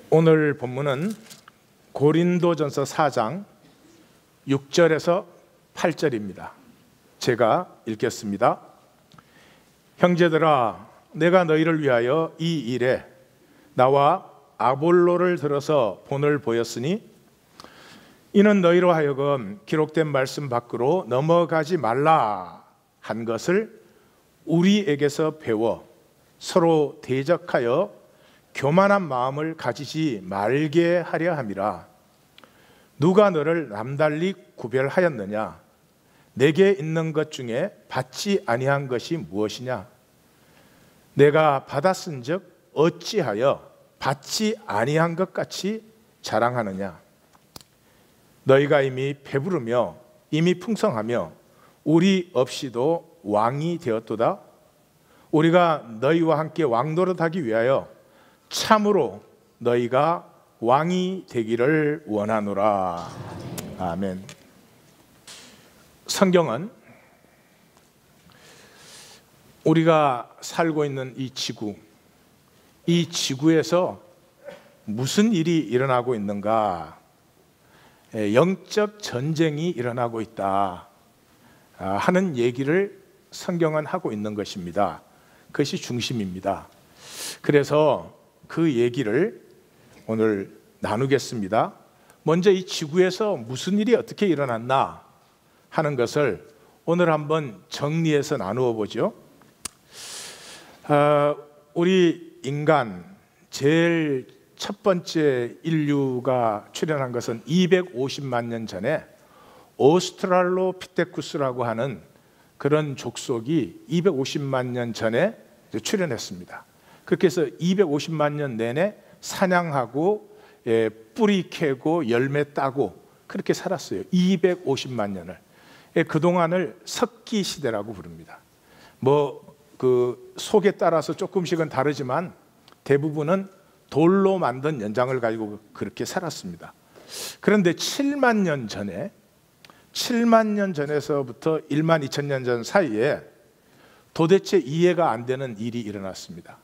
오늘 본문은 고린도전서 4장 6절에서 8절입니다. 제가 읽겠습니다. 형제들아, 내가 너희를 위하여 이 일에 나와 아볼로를 들어서 본을 보였으니 이는 너희로 하여금 기록된 말씀 밖으로 넘어가지 말라 한 것을 우리에게서 배워 서로 대적하여 교만한 마음을 가지지 말게 하려 함이라. 누가 너를 남달리 구별하였느냐? 내게 있는 것 중에 받지 아니한 것이 무엇이냐? 내가 받았은즉 어찌하여 받지 아니한 것 같이 자랑하느냐? 너희가 이미 배부르며 이미 풍성하며 우리 없이도 왕이 되었도다. 우리가 너희와 함께 왕노릇하기 위하여 참으로 너희가 왕이 되기를 원하노라. 아멘. 성경은 우리가 살고 있는 이 지구에서 무슨 일이 일어나고 있는가, 영적 전쟁이 일어나고 있다 하는 얘기를 성경은 하고 있는 것입니다. 그것이 중심입니다. 그래서 그 얘기를 오늘 나누겠습니다. 먼저 이 지구에서 무슨 일이 어떻게 일어났나 하는 것을 오늘 한번 정리해서 나누어 보죠. 우리 인간 제일 첫 번째 인류가 출현한 것은 250만 년 전에 오스트랄로피테쿠스라고 하는 그런 족속이 250만 년 전에 출현했습니다. 그렇게 해서 250만 년 내내 사냥하고 뿌리 캐고 열매 따고 그렇게 살았어요. 250만 년을. 그동안을 석기 시대라고 부릅니다. 그 속에 따라서 조금씩은 다르지만 대부분은 돌로 만든 연장을 가지고 그렇게 살았습니다. 그런데 7만 년 전에서부터 1만 2천 년 전 사이에 도대체 이해가 안 되는 일이 일어났습니다.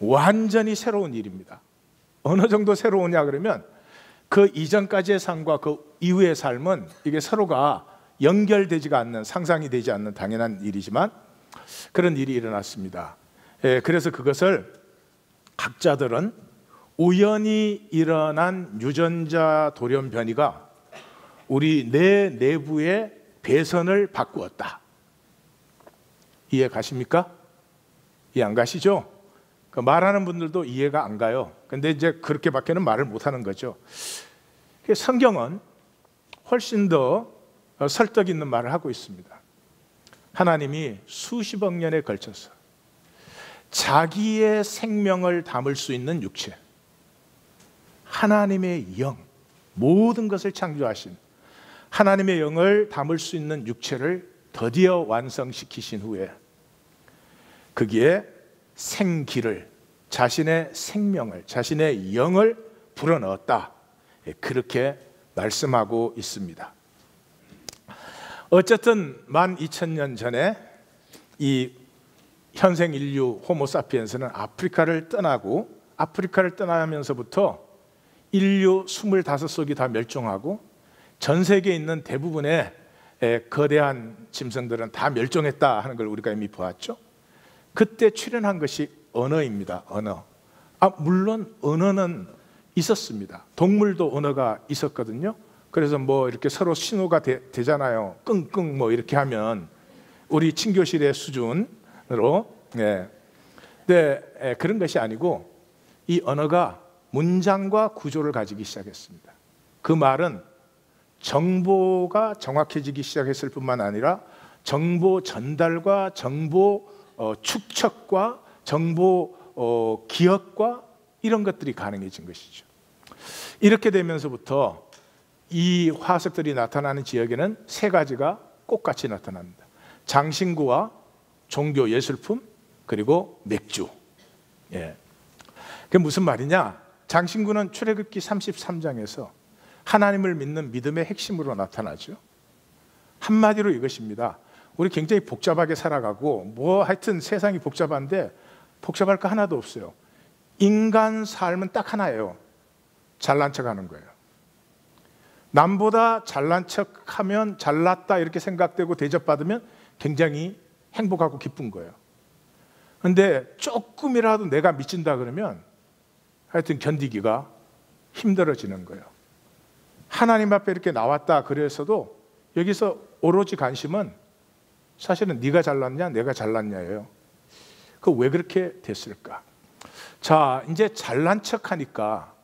완전히 새로운 일입니다. 어느 정도 새로우냐 그러면 그 이전까지의 삶과 그 이후의 삶은 이게 서로가 연결되지가 않는, 상상이 되지 않는 당연한 일이지만 그런 일이 일어났습니다. 그래서 그것을 학자들은 우연히 일어난 유전자 돌연 변이가 우리 뇌 내부의 배선을 바꾸었다. 이해 가십니까? 이해 안 가시죠? 말하는 분들도 이해가 안 가요. 근데 이제 그렇게밖에는 말을 못 하는 거죠. 성경은 훨씬 더 설득 있는 말을 하고 있습니다. 하나님이 수십억 년에 걸쳐서 자기의 생명을 담을 수 있는 육체, 하나님의 영, 모든 것을 창조하신 하나님의 영을 담을 수 있는 육체를 드디어 완성시키신 후에 거기에 생기를, 자신의 생명을, 자신의 영을 불어넣었다. 그렇게 말씀하고 있습니다. 어쨌든 12,000년 전에 이 현생 인류 호모사피엔스는 아프리카를 떠나면서부터 인류 25속이 다 멸종하고 전 세계에 있는 대부분의 거대한 짐승들은 다 멸종했다 하는 걸 우리가 이미 보았죠. 그때 출현한 것이 언어입니다. 언어. 물론 언어는 있었습니다. 동물도 언어가 있었거든요. 그래서 이렇게 서로 신호가 되잖아요. 끙끙 이렇게 하면 우리 친교실의 수준으로. 그런 것이 아니고 이 언어가 문장과 구조를 가지기 시작했습니다. 그 말은 정보가 정확해지기 시작했을 뿐만 아니라 정보 전달과 정보 축적과 정보 기억과 이런 것들이 가능해진 것이죠. 이렇게 되면서부터 이 화석들이 나타나는 지역에는 세 가지가 똑같이 나타납니다. 장신구와 종교 예술품, 그리고 맥주. 그게 무슨 말이냐? 장신구는 출애굽기 33장에서 하나님을 믿는 믿음의 핵심으로 나타나죠. 한마디로 이것입니다. 우리 굉장히 복잡하게 살아가고 하여튼 세상이 복잡한데 복잡할 거 하나도 없어요. 인간 삶은 딱 하나예요. 잘난 척하는 거예요. 남보다 잘난 척하면 잘났다 이렇게 생각되고 대접받으면 굉장히 행복하고 기쁜 거예요. 그런데 조금이라도 내가 미친다 그러면 하여튼 견디기가 힘들어지는 거예요. 하나님 앞에 이렇게 나왔다 그래서도 여기서 오로지 관심은 사실은 네가 잘났냐 내가 잘났냐예요. 그 왜 그렇게 됐을까? 자, 이제 잘난 척하니까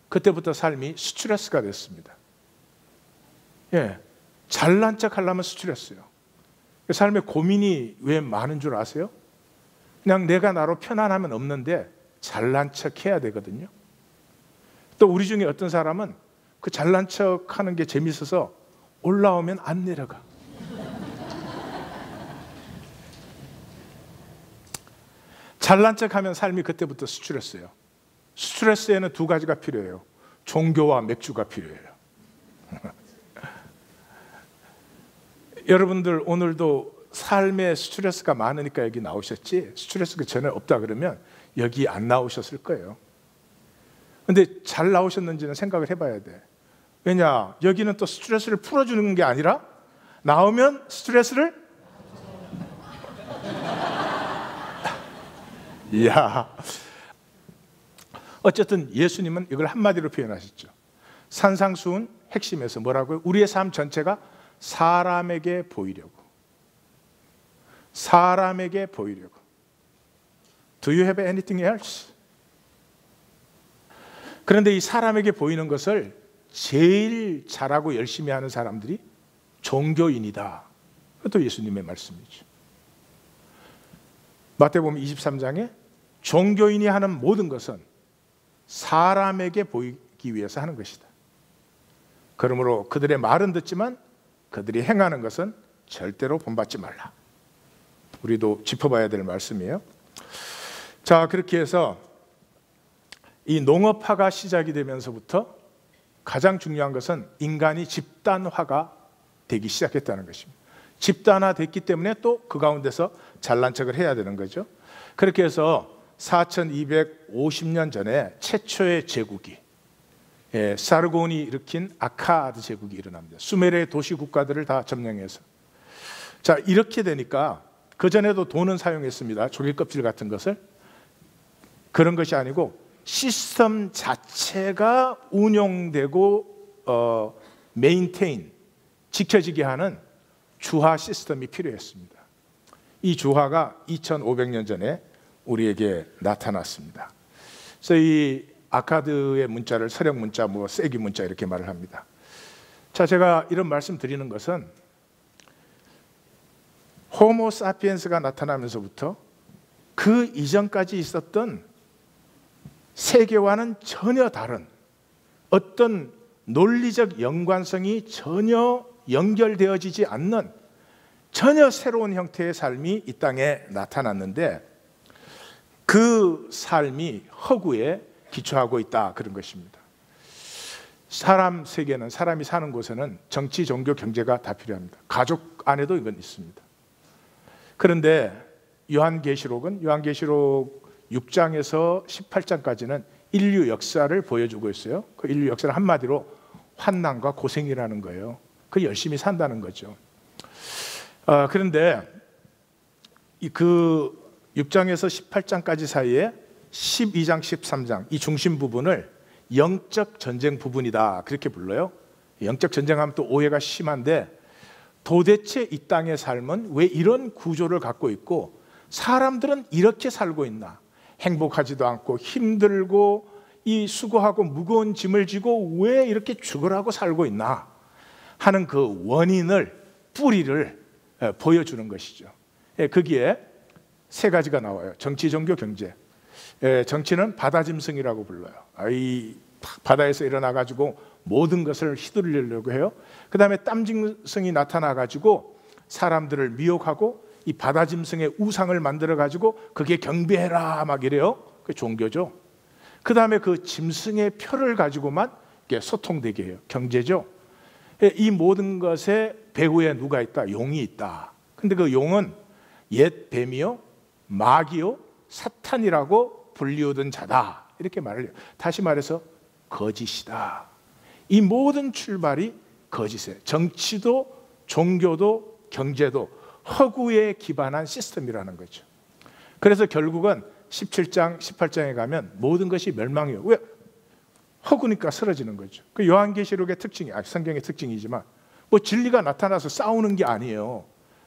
그때부터 삶이 스트레스가 됐습니다. 예, 잘난 척하려면 스트레스예요. 삶에 고민이 왜 많은 줄 아세요? 그냥 내가 나로 편안하면 없는데 잘난 척해야 되거든요. 또 우리 중에 어떤 사람은 그 잘난 척하는 게 재밌어서 올라오면 안 내려가. 잘난 척하면 삶이 그때부터 스트레스예요. 스트레스에는 두 가지가 필요해요. 종교와 맥주가 필요해요. 여러분들 오늘도 삶에 스트레스가 많으니까 여기 나오셨지, 스트레스가 전혀 없다 그러면 여기 안 나오셨을 거예요. 근데 잘 나오셨는지는 생각을 해봐야 돼. 왜냐, 여기는 또 스트레스를 풀어주는 게 아니라 나오면 스트레스를 이야. 어쨌든 예수님은 이걸 한마디로 표현하셨죠. 산상수훈 핵심에서 뭐라고요? 우리의 삶 전체가 사람에게 보이려고. 사람에게 보이려고. Do you have anything else? 그런데 이 사람에게 보이는 것을 제일 잘하고 열심히 하는 사람들이 종교인이다. 그것도 예수님의 말씀이죠. 마태복음 23장에 종교인이 하는 모든 것은 사람에게 보이기 위해서 하는 것이다. 그러므로 그들의 말은 듣지만 그들이 행하는 것은 절대로 본받지 말라. 우리도 짚어봐야 될 말씀이에요. 자, 그렇게 해서 이 농업화가 시작이 되면서부터 가장 중요한 것은 인간이 집단화가 되기 시작했다는 것입니다. 집단화됐기 때문에 또 그 가운데서 잘난 척을 해야 되는 거죠. 그렇게 해서 4250년 전에 최초의 제국이, 사르곤이 일으킨 아카드 제국이 일어납니다. 수메르의 도시 국가들을 다 점령해서. 자, 이렇게 되니까 그전에도 돈은 사용했습니다. 조개 껍질 같은 것을. 그런 것이 아니고 시스템 자체가 운용되고 메인테인, 지켜지게 하는 주화 시스템이 필요했습니다. 이 주화가 2500년 전에 우리에게 나타났습니다. 그래서 이 아카드의 문자를 서령 문자, 세기 문자 이렇게 말을 합니다. 자, 제가 이런 말씀 드리는 것은 호모 사피엔스가 나타나면서부터 그 이전까지 있었던 세계와는 전혀 다른 어떤 논리적 연관성이 전혀 연결되어지지 않는 전혀 새로운 형태의 삶이 이 땅에 나타났는데 그 삶이 허구에 기초하고 있다, 그런 것입니다. 사람 세계는, 사람이 사는 곳에는 정치, 종교, 경제가 다 필요합니다. 가족 안에도 이건 있습니다. 그런데 요한계시록 6장에서 18장까지는 인류 역사를 보여주고 있어요. 그 인류 역사를 한마디로 환난과 고생이라는 거예요. 그 열심히 산다는 거죠. 그런데 그 6장에서 18장까지 사이에 12장, 13장 이 중심 부분을 영적 전쟁 부분이다, 그렇게 불러요. 영적 전쟁하면 또 오해가 심한데 도대체 이 땅의 삶은 왜 이런 구조를 갖고 있고 사람들은 이렇게 살고 있나? 행복하지도 않고 힘들고 이 수고하고 무거운 짐을 지고 왜 이렇게 죽으라고 살고 있나 하는 그 원인을, 뿌리를 보여주는 것이죠. 거기에 세 가지가 나와요. 정치, 종교, 경제. 정치는 바다짐승이라고 불러요. 이 바다에서 일어나가지고 모든 것을 휘두르려고 해요. 그 다음에 땀짐승이 나타나가지고 사람들을 미혹하고 이 바다짐승의 우상을 만들어가지고 그게 경배해라 막 이래요. 그게 종교죠. 그 다음에 그 짐승의 표를 가지고만 소통되게 해요. 경제죠. 이 모든 것의 배후에 누가 있다? 용이 있다. 근데 그 용은 옛 뱀이요, 마귀요, 사탄이라고 불리우던 자다, 이렇게 말을 해요. 다시 말해서 거짓이다. 이 모든 출발이 거짓이에요. 정치도 종교도 경제도 허구에 기반한 시스템이라는 거죠. 그래서 결국은 17장, 18장에 가면 모든 것이 멸망해요. 왜? 허구니까 쓰러지는 거죠. 그 요한계시록의 특징이, 성경의 특징이지만 뭐 진리가 나타나서 싸우는 게 아니에요.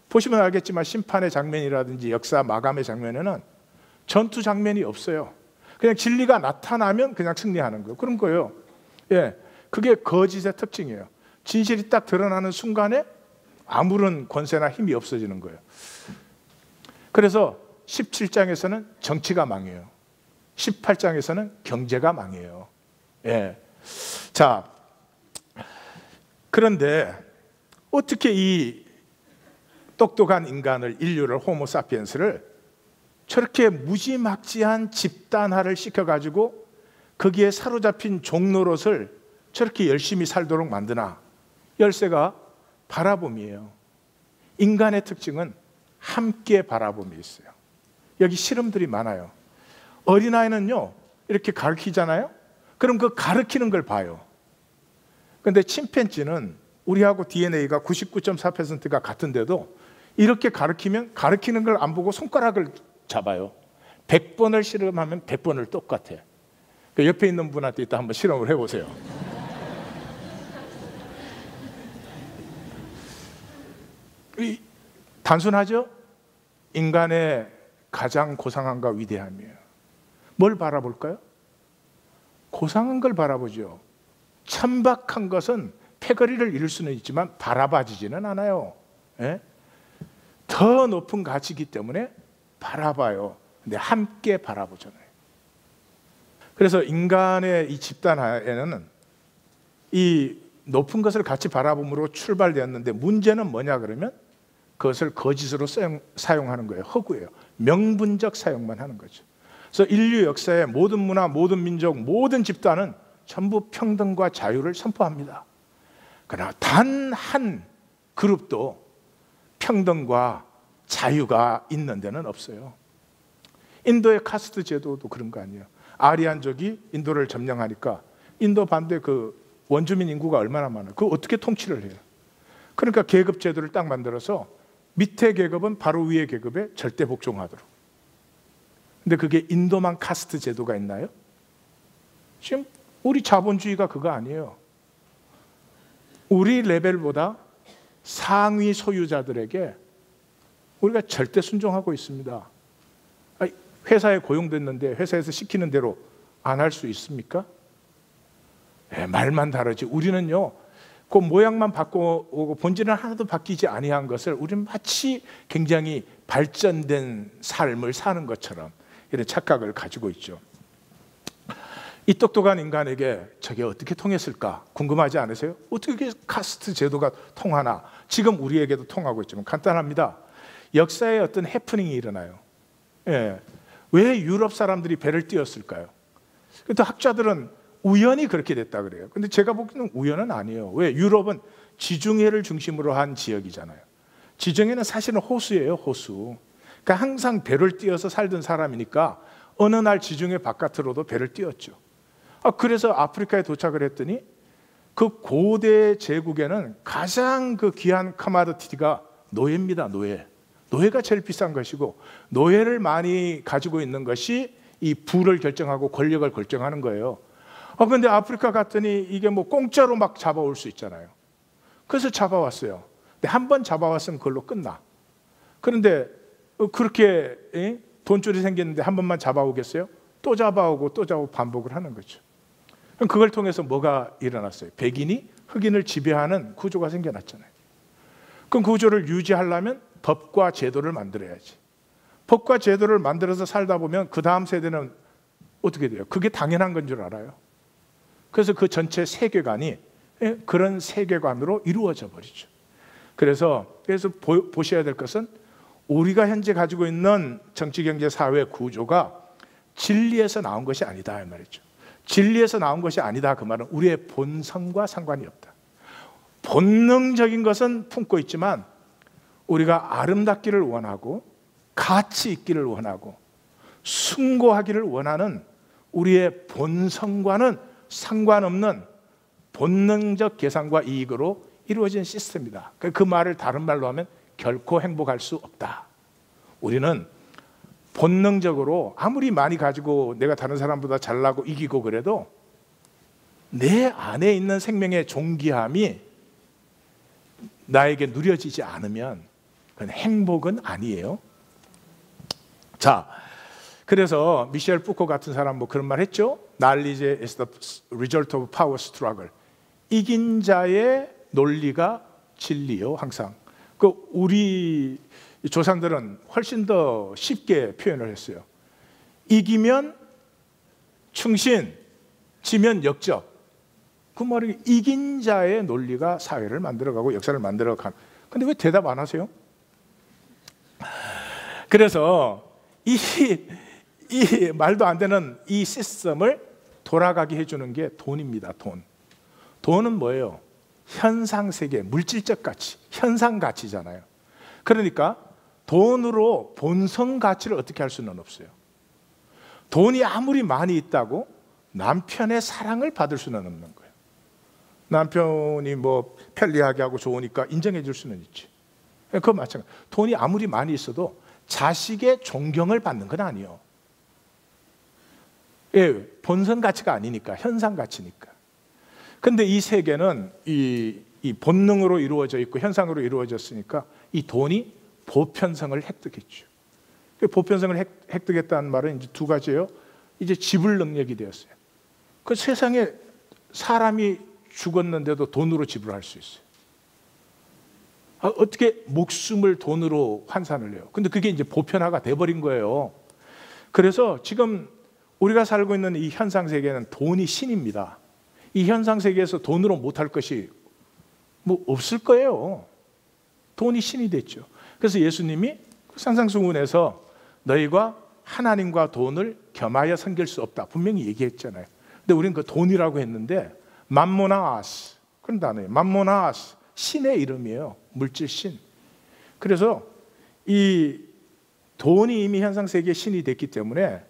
보시면 알겠지만 심판의 장면이라든지 역사 마감의 장면에는 전투 장면이 없어요. 그냥 진리가 나타나면 그냥 승리하는 거예요. 그런 거예요. 예, 그게 거짓의 특징이에요. 진실이 딱 드러나는 순간에 아무런 권세나 힘이 없어지는 거예요. 그래서 17장에서는 정치가 망해요. 18장에서는 경제가 망해요. 예. 자, 그런데 어떻게 이 똑똑한 인간을, 인류를, 호모사피엔스를 저렇게 무지막지한 집단화를 시켜가지고 거기에 사로잡힌 종노릇을 저렇게 열심히 살도록 만드나? 열쇠가 바라봄이에요. 인간의 특징은 함께 바라봄이 있어요. 여기 실험들이 많아요. 어린아이는요, 이렇게 가르치잖아요. 그럼 그 가르치는 걸 봐요. 그런데 침팬지는 우리하고 DNA가 99.4%가 같은데도 이렇게 가르치면 가르치는 걸 안 보고 손가락을 잡아요. 100번을 실험하면 100번을 똑같아. 옆에 있는 분한테 이따 한번 실험을 해보세요. 단순하죠? 인간의 가장 고상함과 위대함이에요. 뭘 바라볼까요? 고상한 걸 바라보죠. 천박한 것은 패거리를 이룰 수는 있지만 바라봐지지는 않아요. 예? 더 높은 가치이기 때문에 바라봐요. 근데 함께 바라보잖아요. 그래서 인간의 이 집단화에는 이 높은 것을 같이 바라봄으로 출발되었는데 문제는 뭐냐 그러면 그것을 거짓으로 사용하는 거예요. 허구예요. 명분적 사용만 하는 거죠. 그래서 인류 역사의 모든 문화, 모든 민족, 모든 집단은 전부 평등과 자유를 선포합니다. 그러나 단 한 그룹도 평등과 자유가 있는 데는 없어요. 인도의 카스트 제도도 그런 거 아니에요. 아리안족이 인도를 점령하니까 인도 반대 그 원주민 인구가 얼마나 많아요. 그거 어떻게 통치를 해요? 그러니까 계급 제도를 딱 만들어서 밑에 계급은 바로 위에 계급에 절대 복종하도록. 근데 그게 인도만 카스트 제도가 있나요? 지금 우리 자본주의가 그거 아니에요. 우리 레벨보다 상위 소유자들에게 우리가 절대 순종하고 있습니다. 회사에 고용됐는데 회사에서 시키는 대로 안 할 수 있습니까? 네, 말만 다르지. 우리는요, 그 모양만 바꾸고 본질은 하나도 바뀌지 아니한 것을 우리는 마치 굉장히 발전된 삶을 사는 것처럼 이런 착각을 가지고 있죠. 이 똑똑한 인간에게 저게 어떻게 통했을까 궁금하지 않으세요? 어떻게 카스트 제도가 통하나? 지금 우리에게도 통하고 있지만 간단합니다. 역사에 어떤 해프닝이 일어나요. 예. 왜 유럽 사람들이 배를 띄웠을까요? 또 학자들은 우연히 그렇게 됐다 그래요. 근데 제가 보기에는 우연은 아니에요. 왜? 유럽은 지중해를 중심으로 한 지역이잖아요. 지중해는 사실은 호수예요, 호수. 그러니까 항상 배를 띄워서 살던 사람이니까 어느 날 지중해 바깥으로도 배를 띄웠죠. 그래서 아프리카에 도착을 했더니 그 고대 제국에는 가장 그 귀한 커머디티가 노예입니다, 노예. 노예가 제일 비싼 것이고 노예를 많이 가지고 있는 것이 이 부를 결정하고 권력을 결정하는 거예요. 근데 아프리카 갔더니 이게 뭐 공짜로 막 잡아올 수 있잖아요. 그래서 잡아왔어요. 근데 한 번 잡아왔으면 그걸로 끝나. 그런데 그렇게 돈줄이 생겼는데 한 번만 잡아오겠어요? 또 잡아오고 또 잡아오고 반복을 하는 거죠. 그걸 통해서 뭐가 일어났어요? 백인이 흑인을 지배하는 구조가 생겨났잖아요. 그럼 구조를 유지하려면 법과 제도를 만들어야지. 법과 제도를 만들어서 살다 보면 그 다음 세대는 어떻게 돼요? 그게 당연한 건 줄 알아요. 그래서 그 전체 세계관이 그런 세계관으로 이루어져 버리죠. 그래서 보셔야 될 것은 우리가 현재 가지고 있는 정치, 경제, 사회 구조가 진리에서 나온 것이 아니다 이 말이죠. 진리에서 나온 것이 아니다 그 말은 우리의 본성과 상관이 없다. 본능적인 것은 품고 있지만 우리가 아름답기를 원하고 가치 있기를 원하고 숭고하기를 원하는 우리의 본성과는 상관없는 본능적 계산과 이익으로 이루어진 시스템이다. 그 말을 다른 말로 하면 결코 행복할 수 없다. 우리는 본능적으로 아무리 많이 가지고 내가 다른 사람보다 잘나고 이기고 그래도 내 안에 있는 생명의 존귀함이 나에게 누려지지 않으면 그건 행복은 아니에요. 자, 그래서 미셸 푸코 같은 사람 뭐 그런 말 했죠. Knowledge is the result of power struggle. 이긴 자의 논리가 진리요, 항상. 그 우리 조상들은 훨씬 더 쉽게 표현을 했어요. 이기면 충신, 지면 역적. 그 말이 이긴 자의 논리가 사회를 만들어가고 역사를 만들어가는. 근데 왜 대답 안 하세요? 그래서 이 말도 안 되는 이 시스템을 돌아가게 해주는 게 돈입니다. 돈은 뭐예요? 현상세계, 물질적 가치, 현상 가치잖아요. 그러니까 돈으로 본성 가치를 어떻게 할 수는 없어요. 돈이 아무리 많이 있다고 남편의 사랑을 받을 수는 없는 거예요. 남편이 뭐 편리하게 하고 좋으니까 인정해 줄 수는 있지. 그거 마찬가지. 돈이 아무리 많이 있어도 자식의 존경을 받는 건 아니에요. 예, 본성 가치가 아니니까, 현상 가치니까. 근데 이 세계는 이 본능으로 이루어져 있고 현상으로 이루어졌으니까 이 돈이 보편성을 획득했죠. 보편성을 획득했다는 말은 이제 두 가지예요. 이제 지불 능력이 되었어요. 그 세상에 사람이 죽었는데도 돈으로 지불할 수 있어요. 어떻게 목숨을 돈으로 환산을 해요? 근데 그게 이제 보편화가 돼버린 거예요. 그래서 지금 우리가 살고 있는 이 현상 세계는 돈이 신입니다. 이 현상 세계에서 돈으로 못할 것이 뭐 없을 거예요. 돈이 신이 됐죠. 그래서 예수님이 산상수훈에서 너희가 하나님과 돈을 겸하여 섬길 수 없다 분명히 얘기했잖아요. 근데 우리는 그 돈이라고 했는데 맘모나스 그런 단어예요. 맘모나스 신의 이름이에요. 물질 신. 그래서 이 돈이 이미 현상 세계의 신이 됐기 때문에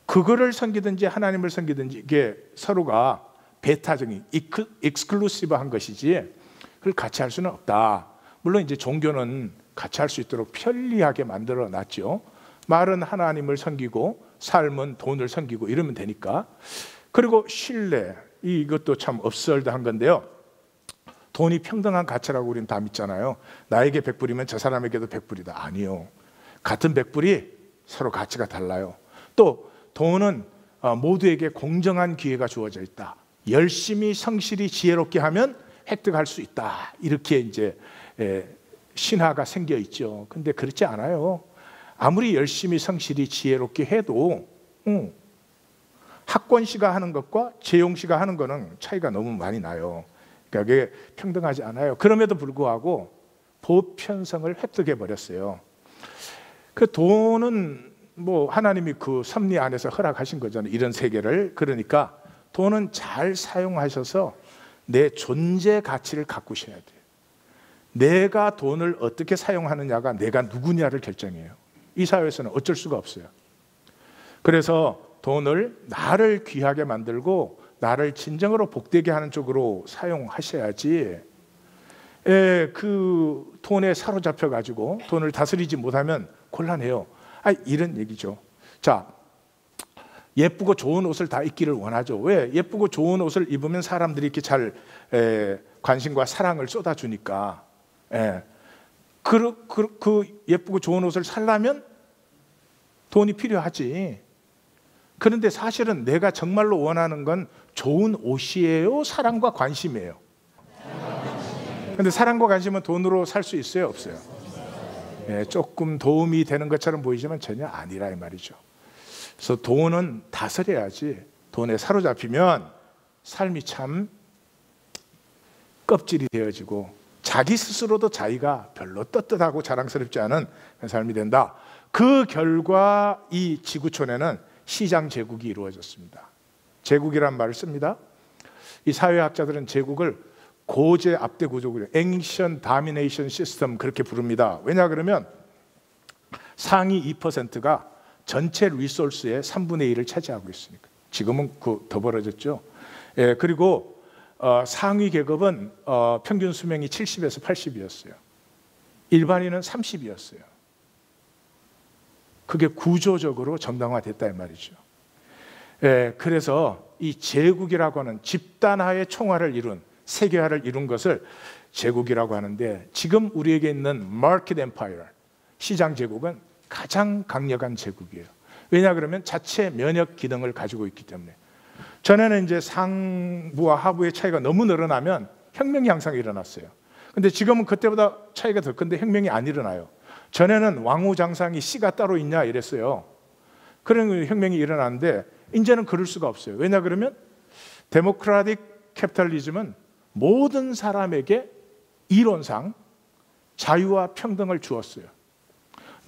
그거를 섬기든지 하나님을 섬기든지 이게 서로가 배타적인 익스클루시브한 것이지 그걸 같이 할 수는 없다. 물론 이제 종교는 같이 할 수 있도록 편리하게 만들어 놨죠. 말은 하나님을 섬기고 삶은 돈을 섬기고 이러면 되니까. 그리고 신뢰 이것도 참 업설드한 건데요. 돈이 평등한 가치라고 우리는 다 믿잖아요. 나에게 100불이면 저 사람에게도 100불이다. 아니요. 같은 100불이 서로 가치가 달라요. 또 돈은 모두에게 공정한 기회가 주어져 있다. 열심히 성실히 지혜롭게 하면 획득할 수 있다. 이렇게 이제 신화가 생겨 있죠. 근데 그렇지 않아요. 아무리 열심히 성실히 지혜롭게 해도 학권 씨가 하는 것과 재용 씨가 하는 거는 차이가 너무 많이 나요. 그러니까 그게 평등하지 않아요. 그럼에도 불구하고 보편성을 획득해 버렸어요. 그 돈은 뭐 하나님이 그 섭리 안에서 허락하신 거잖아요. 이런 세계를. 그러니까 돈은 잘 사용하셔서 내 존재 가치를 가꾸셔야 돼요. 내가 돈을 어떻게 사용하느냐가 내가 누구냐를 결정해요. 이 사회에서는 어쩔 수가 없어요. 그래서 돈을 나를 귀하게 만들고 나를 진정으로 복되게 하는 쪽으로 사용하셔야지 그 돈에 사로잡혀 가지고 돈을 다스리지 못하면 곤란해요. 이런 얘기죠. 자, 예쁘고 좋은 옷을 다 입기를 원하죠. 왜? 예쁘고 좋은 옷을 입으면 사람들이 이렇게 잘 관심과 사랑을 쏟아주니까. 그 예쁘고 좋은 옷을 살려면 돈이 필요하지. 그런데 사실은 내가 정말로 원하는 건 좋은 옷이에요? 사랑과 관심이에요? 그런데 사랑과 관심은 돈으로 살 수 있어요? 없어요? 조금 도움이 되는 것처럼 보이지만 전혀 아니라 이 말이죠. 그래서 돈은 다스려야지. 돈에 사로잡히면 삶이 참 껍질이 되어지고 자기 스스로도 자기가 별로 떳떳하고 자랑스럽지 않은 삶이 된다. 그 결과 이 지구촌에는 시장 제국이 이루어졌습니다. 제국이란 말을 씁니다. 이 사회학자들은 제국을 고제 압대 구조구조, Ancient Domination System 그렇게 부릅니다. 왜냐 그러면 상위 2%가 전체 리소스의 3분의 1을 차지하고 있으니까. 지금은 더 벌어졌죠. 예, 그리고 상위 계급은 평균 수명이 70에서 80이었어요. 일반인은 30이었어요. 그게 구조적으로 정당화됐다 이 말이죠. 예, 그래서 이 제국이라고 하는 집단화의 총화를 이룬, 세계화를 이룬 것을 제국이라고 하는데, 지금 우리에게 있는 마켓 엠파이어, 시장 제국은 가장 강력한 제국이에요. 왜냐 그러면 자체 면역 기능을 가지고 있기 때문에. 전에는 이제 상부와 하부의 차이가 너무 늘어나면 혁명이 항상 일어났어요. 근데 지금은 그때보다 차이가 더 큰데 혁명이 안 일어나요. 전에는 왕후장상이 씨가 따로 있냐 이랬어요. 그런 혁명이 일어났는데 이제는 그럴 수가 없어요. 왜냐 그러면 데모크라틱 캐피탈리즘은 모든 사람에게 이론상 자유와 평등을 주었어요.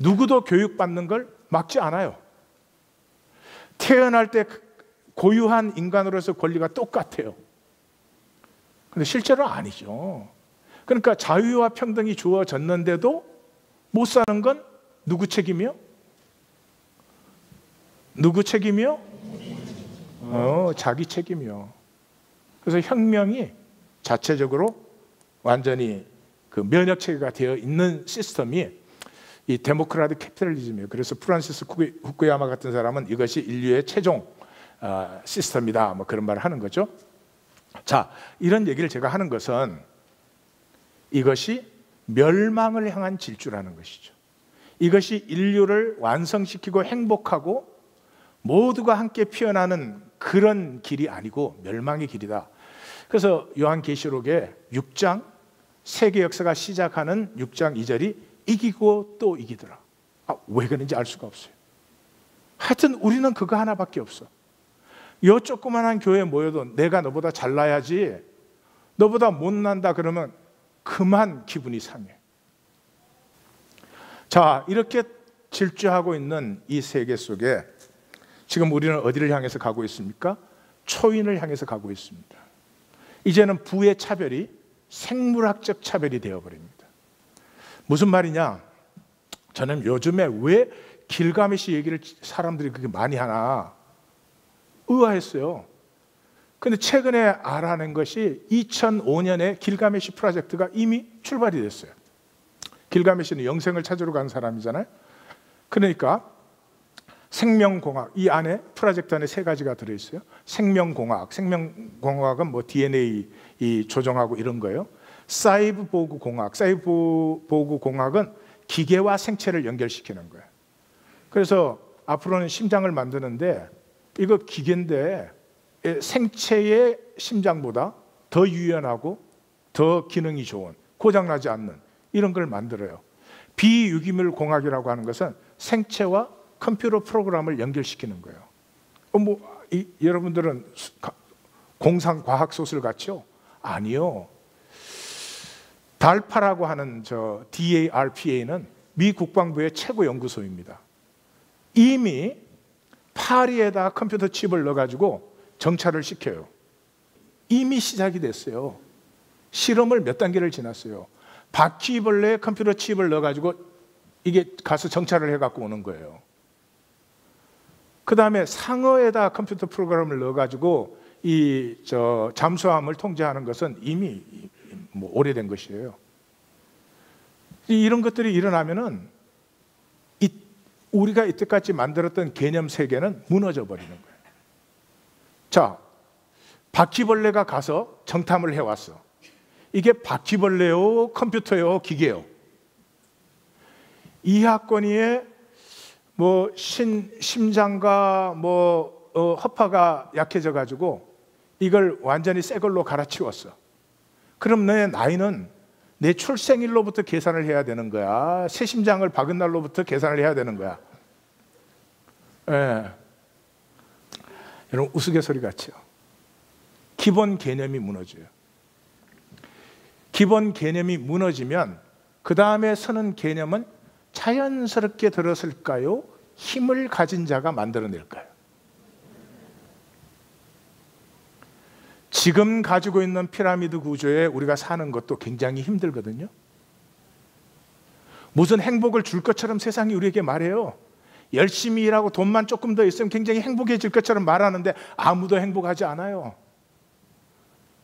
누구도 교육받는 걸 막지 않아요. 태어날 때 고유한 인간으로서 권리가 똑같아요. 근데 실제로 아니죠. 그러니까 자유와 평등이 주어졌는데도 못 사는 건 누구 책임이요? 누구 책임이요? 자기 책임이요. 그래서 혁명이 자체적으로 완전히 그 면역 체계가 되어 있는 시스템이 이 데모크라틱 캐피탈리즘이에요. 그래서 프란시스 후쿠야마 같은 사람은 이것이 인류의 최종 시스템이다, 뭐 그런 말을 하는 거죠. 자, 이런 얘기를 제가 하는 것은 이것이 멸망을 향한 질주라는 것이죠. 이것이 인류를 완성시키고 행복하고 모두가 함께 피어나는 그런 길이 아니고 멸망의 길이다. 그래서 요한계시록의 6장 세계 역사가 시작하는 6장 2절이 이기고 또 이기더라. 왜 그런지 알 수가 없어요. 하여튼 우리는 그거 하나밖에 없어. 요 조그만한 교회에 모여도 내가 너보다 잘나야지, 너보다 못난다 그러면 그만 기분이 상해. 자, 이렇게 질주하고 있는 이 세계 속에 지금 우리는 어디를 향해서 가고 있습니까? 초인을 향해서 가고 있습니다. 이제는 부의 차별이 생물학적 차별이 되어버립니다. 무슨 말이냐? 저는 요즘에 왜 길가메시 얘기를 사람들이 그렇게 많이 하나 의아했어요. 근데 최근에 알아낸 것이 2005년에 길가메시 프로젝트가 이미 출발이 됐어요. 길가메시는 영생을 찾으러 간 사람이잖아요. 그러니까 생명공학, 이 안에 프로젝트 안에 3가지가 들어있어요. 생명공학은 뭐 DNA 조정하고 이런 거예요. 사이브 보그 공학은 기계와 생체를 연결시키는 거예요. 그래서 앞으로는 심장을 만드는데 이거 기계인데 생체의 심장보다 더 유연하고 더 기능이 좋은, 고장나지 않는 이런 걸 만들어요. 비유기물 공학이라고 하는 것은 생체와 컴퓨터 프로그램을 연결시키는 거예요. 여러분들은 공상 과학 소설 같죠? 아니요. 달파라고 하는 DARPA는 미 국방부의 최고 연구소입니다. 이미 파리에다 컴퓨터 칩을 넣어가지고 정찰을 시켜요. 이미 시작이 됐어요. 실험을 몇 단계를 지났어요. 바퀴벌레에 컴퓨터 칩을 넣어가지고 이게 가서 정찰을 해갖고 오는 거예요. 그 다음에 상어에다 컴퓨터 프로그램을 넣어가지고 잠수함을 통제하는 것은 이미 뭐 오래된 것이에요. 이런 것들이 일어나면은 우리가 이때까지 만들었던 개념 세계는 무너져 버리는 거예요. 자, 바퀴벌레가 가서 정탐을 해왔어. 이게 바퀴벌레요, 컴퓨터요, 기계요. 이하권이의 뭐 심장과 허파가 약해져 가지고 이걸 완전히 새 걸로 갈아치웠어. 그럼 내 나이는 내 출생일로부터 계산을 해야 되는 거야. 새 심장을 박은 날로부터 계산을 해야 되는 거야. 예. 여러분 우스갯소리 같죠? 기본 개념이 무너져요. 기본 개념이 무너지면 그 다음에 서는 개념은 자연스럽게 들었을까요? 힘을 가진 자가 만들어낼까요? 지금 가지고 있는 피라미드 구조에 우리가 사는 것도 굉장히 힘들거든요. 무슨 행복을 줄 것처럼 세상이 우리에게 말해요. 열심히 일하고 돈만 조금 더 있으면 굉장히 행복해질 것처럼 말하는데 아무도 행복하지 않아요.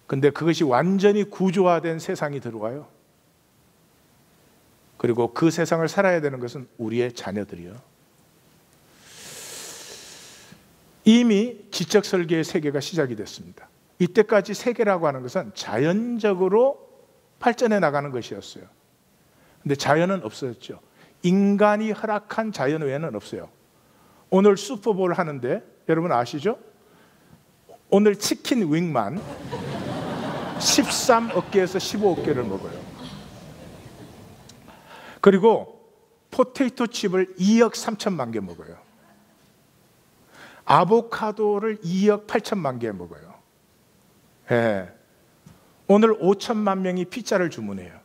근데 그것이 완전히 구조화된 세상이 들어와요. 그리고 그 세상을 살아야 되는 것은 우리의 자녀들이요. 이미 지적 설계의 세계가 시작이 됐습니다. 이때까지 세계라고 하는 것은 자연적으로 발전해 나가는 것이었어요. 근데 자연은 없어졌죠. 인간이 허락한 자연 외에는 없어요. 오늘 슈퍼볼 하는데 여러분 아시죠? 오늘 치킨 윙만 13어깨에서 15어깨를 먹어요. 그리고 포테이토 칩을 2억 3천만 개 먹어요. 아보카도를 2억 8천만 개 먹어요. 예. 오늘 5천만 명이 피자를 주문해요.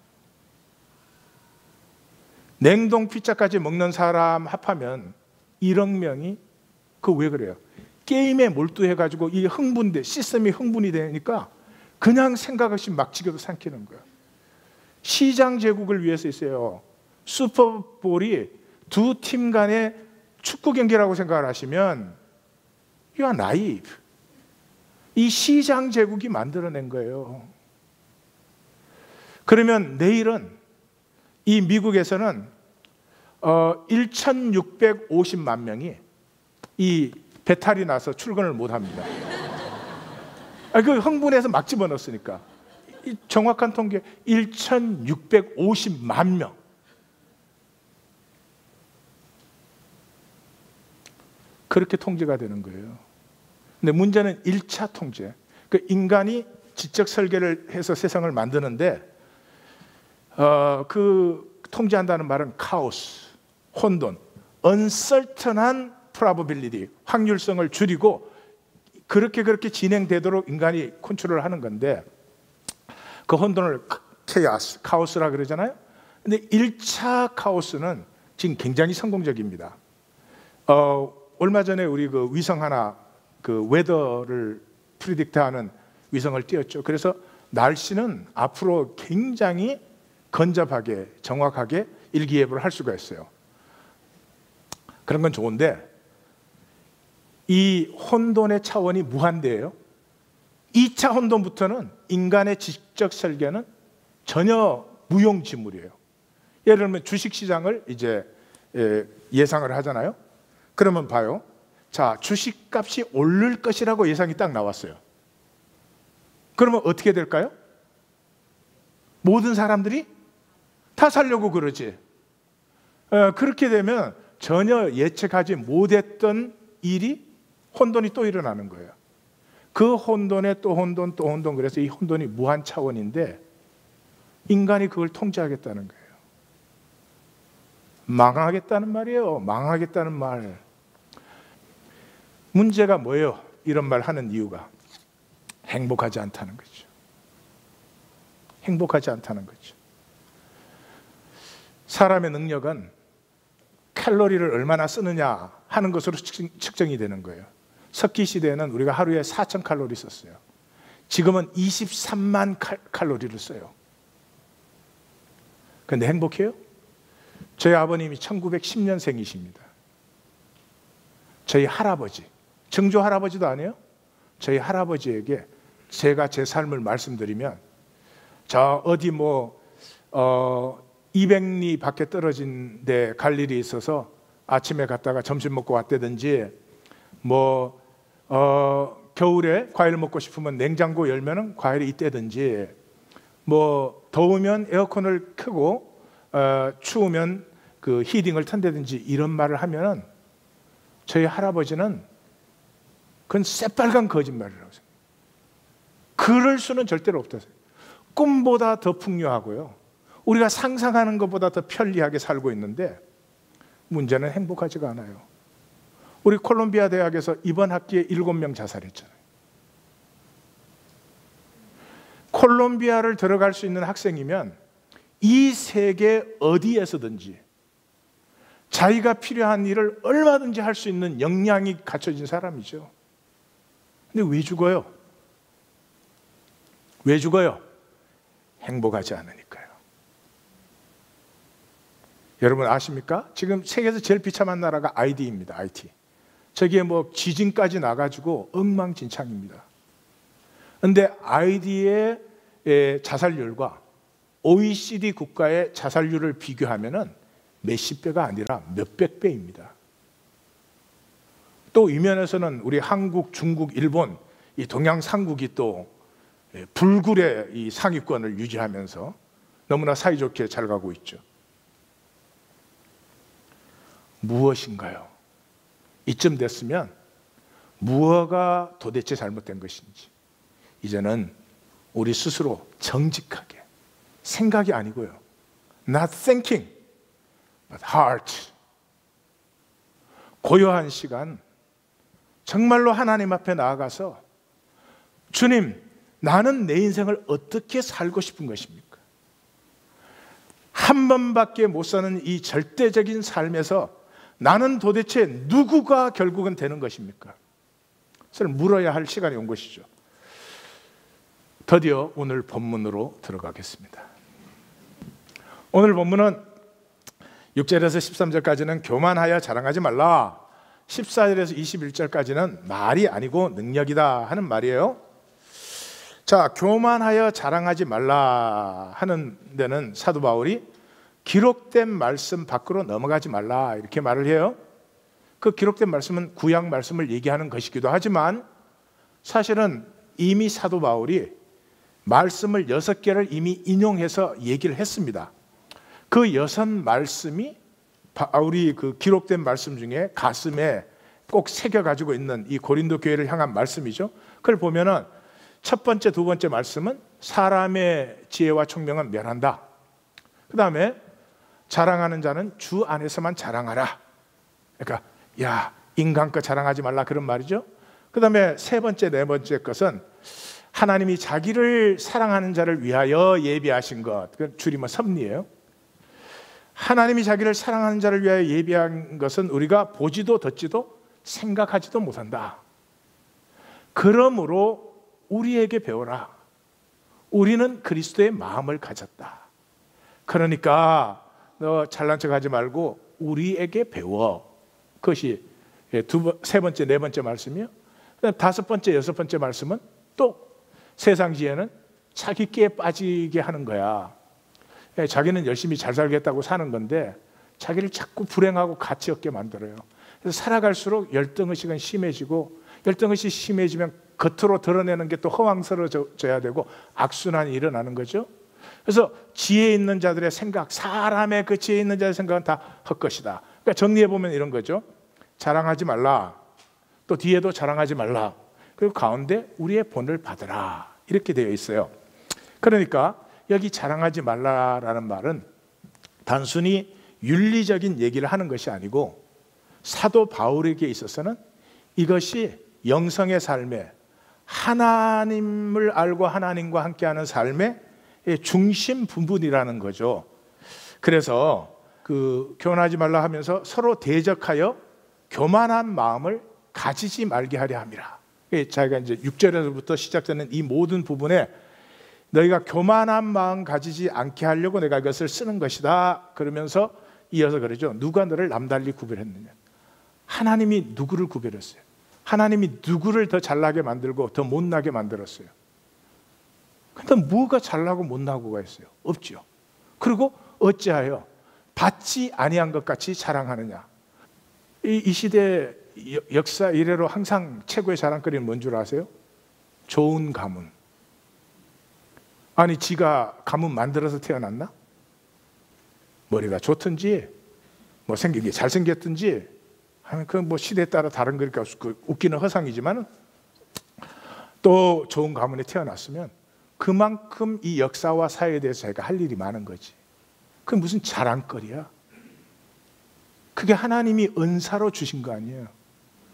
냉동 피자까지 먹는 사람 합하면 1억 명이. 그 왜 그래요? 게임에 몰두해가지고 이 시스템이 흥분이 되니까 그냥 생각 없이 막 지겨도 삼키는 거예요. 시장 제국을 위해서 있어요. 슈퍼볼이 두 팀 간의 축구 경기라고 생각을 하시면 You are naive. 이 시장 제국이 만들어낸 거예요. 그러면 내일은 이 미국에서는 1,650만 명이 이 배탈이 나서 출근을 못 합니다. 그 흥분해서 막 집어넣었으니까. 이 정확한 통계 1,650만 명. 그렇게 통제가 되는 거예요. 근데 문제는 1차 통제. 그 인간이 지적 설계를 해서 세상을 만드는데 그 통제한다는 말은 카오스, 혼돈, uncertain한 probability, 확률성을 줄이고 그렇게 진행되도록 인간이 컨트롤을 하는 건데 그 혼돈을 케이오스, 카오스라 그러잖아요. 근데 1차 카오스는 지금 굉장히 성공적입니다. 얼마 전에 우리 그 위성 하나 그 웨더를 프리딕트하는 위성을 띄웠죠. 그래서 날씨는 앞으로 굉장히 건접하게 정확하게 일기예보를 할 수가 있어요. 그런 건 좋은데 이 혼돈의 차원이 무한대예요. 2차 혼돈부터는 인간의 지적 설계는 전혀 무용지물이에요. 예를 들면 주식시장을 이제 예상을 하잖아요. 그러면 봐요. 자, 주식값이 오를 것이라고 예상이 딱 나왔어요. 그러면 어떻게 될까요? 모든 사람들이 다 사려고 그러지. 그렇게 되면 전혀 예측하지 못했던 일이 혼돈이 또 일어나는 거예요. 그 혼돈에 또 혼돈, 또 혼돈. 그래서 이 혼돈이 무한 차원인데 인간이 그걸 통제하겠다는 거예요. 망하겠다는 말이에요. 망하겠다는 말. 문제가 뭐예요? 이런 말 하는 이유가 행복하지 않다는 거죠. 행복하지 않다는 거죠. 사람의 능력은 칼로리를 얼마나 쓰느냐 하는 것으로 측정이 되는 거예요. 석기 시대에는 우리가 하루에 4,000 칼로리 썼어요. 지금은 23만 칼로리를 써요. 그런데 행복해요? 저희 아버님이 1910년생이십니다. 저희 할아버지, 증조 할아버지도 아니에요? 저희 할아버지에게 제가 제 삶을 말씀드리면 저 어디 200리 밖에 떨어진 데 갈 일이 있어서 아침에 갔다가 점심 먹고 왔다든지 겨울에 과일 먹고 싶으면 냉장고 열면은 과일이 있다든지 더우면 에어컨을 켜고 추우면 그 히팅을 튼다든지 이런 말을 하면은 저희 할아버지는 그건 새빨간 거짓말이라고 생각해요. 그럴 수는 절대로 없다. 꿈보다 더 풍요하고요. 우리가 상상하는 것보다 더 편리하게 살고 있는데 문제는 행복하지가 않아요. 우리 콜롬비아 대학에서 이번 학기에 7명 자살했잖아요. 콜롬비아를 들어갈 수 있는 학생이면 이 세계 어디에서든지 자기가 필요한 일을 얼마든지 할 수 있는 역량이 갖춰진 사람이죠. 근데 왜 죽어요? 왜 죽어요? 행복하지 않으니까요. 여러분 아십니까? 지금 세계에서 제일 비참한 나라가 ID입니다. IT. 저기에 뭐 지진까지 나가지고 엉망진창입니다. 그런데 ID의 자살률과 OECD 국가의 자살률을 비교하면은 몇십 배가 아니라 몇백 배입니다. 또 이면에서는 우리 한국, 중국, 일본 이 동양 삼국이 또 불굴의 이 상위권을 유지하면서 너무나 사이좋게 잘 가고 있죠. 무엇인가요? 이쯤 됐으면 무엇가 도대체 잘못된 것인지 이제는 우리 스스로 정직하게, 생각이 아니고요, not thinking but heart, 고요한 시간 정말로 하나님 앞에 나아가서 주님, 나는 내 인생을 어떻게 살고 싶은 것입니까? 한 번밖에 못 사는 이 절대적인 삶에서 나는 도대체 누구가 결국은 되는 것입니까? 그걸 물어야 할 시간이 온 것이죠. 드디어 오늘 본문으로 들어가겠습니다. 오늘 본문은 6절에서 13절까지는 교만하여 자랑하지 말라, 14절에서 21절까지는 말이 아니고 능력이다 하는 말이에요. 자, 교만하여 자랑하지 말라 하는 데는 사도 바울이 기록된 말씀 밖으로 넘어가지 말라 이렇게 말을 해요. 그 기록된 말씀은 구약 말씀을 얘기하는 것이기도 하지만 사실은 이미 사도 바울이 말씀을 6개를 이미 인용해서 얘기를 했습니다. 그 6말씀이 바울이 그 기록된 말씀 중에 가슴에 꼭 새겨가지고 있는 이 고린도 교회를 향한 말씀이죠. 그걸 보면은 첫 번째, 두 번째 말씀은 사람의 지혜와 총명은 멸한다. 그 다음에 자랑하는 자는 주 안에서만 자랑하라. 그러니까 야, 인간 거 자랑하지 말라 그런 말이죠. 그 다음에 세 번째, 네 번째 것은 하나님이 자기를 사랑하는 자를 위하여 예비하신 것, 그 줄이면 섭리예요. 하나님이 자기를 사랑하는 자를 위하여 예비한 것은 우리가 보지도 듣지도 생각하지도 못한다. 그러므로 우리에게 배워라. 우리는 그리스도의 마음을 가졌다. 그러니까 너 잘난 척하지 말고 우리에게 배워. 그것이 세 번째, 네 번째 말씀이요. 그다음 다섯 번째, 여섯 번째 말씀은 또 세상 지혜는 자기 끼에 빠지게 하는 거야. 자기는 열심히 잘 살겠다고 사는 건데 자기를 자꾸 불행하고 가치 없게 만들어요. 그래서 살아갈수록 열등의식은 심해지고, 열등의식이 심해지면 겉으로 드러내는 게 또 허황스러워져야 되고 악순환이 일어나는 거죠. 그래서 지혜 있는 자들의 생각, 사람의 그 지혜 있는 자의 생각은 다 헛것이다. 그러니까 정리해보면 이런 거죠. 자랑하지 말라, 또 뒤에도 자랑하지 말라, 그리고 가운데 우리의 본을 받으라 이렇게 되어 있어요. 그러니까 여기 자랑하지 말라라는 말은 단순히 윤리적인 얘기를 하는 것이 아니고 사도 바울에게 있어서는 이것이 영성의 삶에, 하나님을 알고 하나님과 함께하는 삶의 중심 부분이라는 거죠. 그래서 그 교만하지 말라 하면서 서로 대적하여 교만한 마음을 가지지 말게 하려 함이라. 자기가 이제 6절에서부터 시작되는 이 모든 부분에 너희가 교만한 마음 가지지 않게 하려고 내가 이것을 쓰는 것이다 그러면서 이어서 그러죠. 누가 너를 남달리 구별했느냐. 하나님이 누구를 구별했어요? 하나님이 누구를 더 잘나게 만들고 더 못나게 만들었어요? 근데 뭐가 잘나고 못나고가 있어요? 없죠. 그리고 어찌하여 받지 아니한 것 같이 자랑하느냐. 이 시대 역사 이래로 항상 최고의 자랑거리는 뭔 줄 아세요? 좋은 가문. 아니 지가 가문 만들어서 태어났나? 머리가 좋든지 뭐 생긴 게 잘생겼든지 하면 그 뭐 시대에 따라 다른 거니까 웃기는 허상이지만 또 좋은 가문에 태어났으면 그만큼 이 역사와 사회에 대해서 자기가 할 일이 많은 거지. 그게 무슨 자랑거리야? 그게 하나님이 은사로 주신 거 아니에요.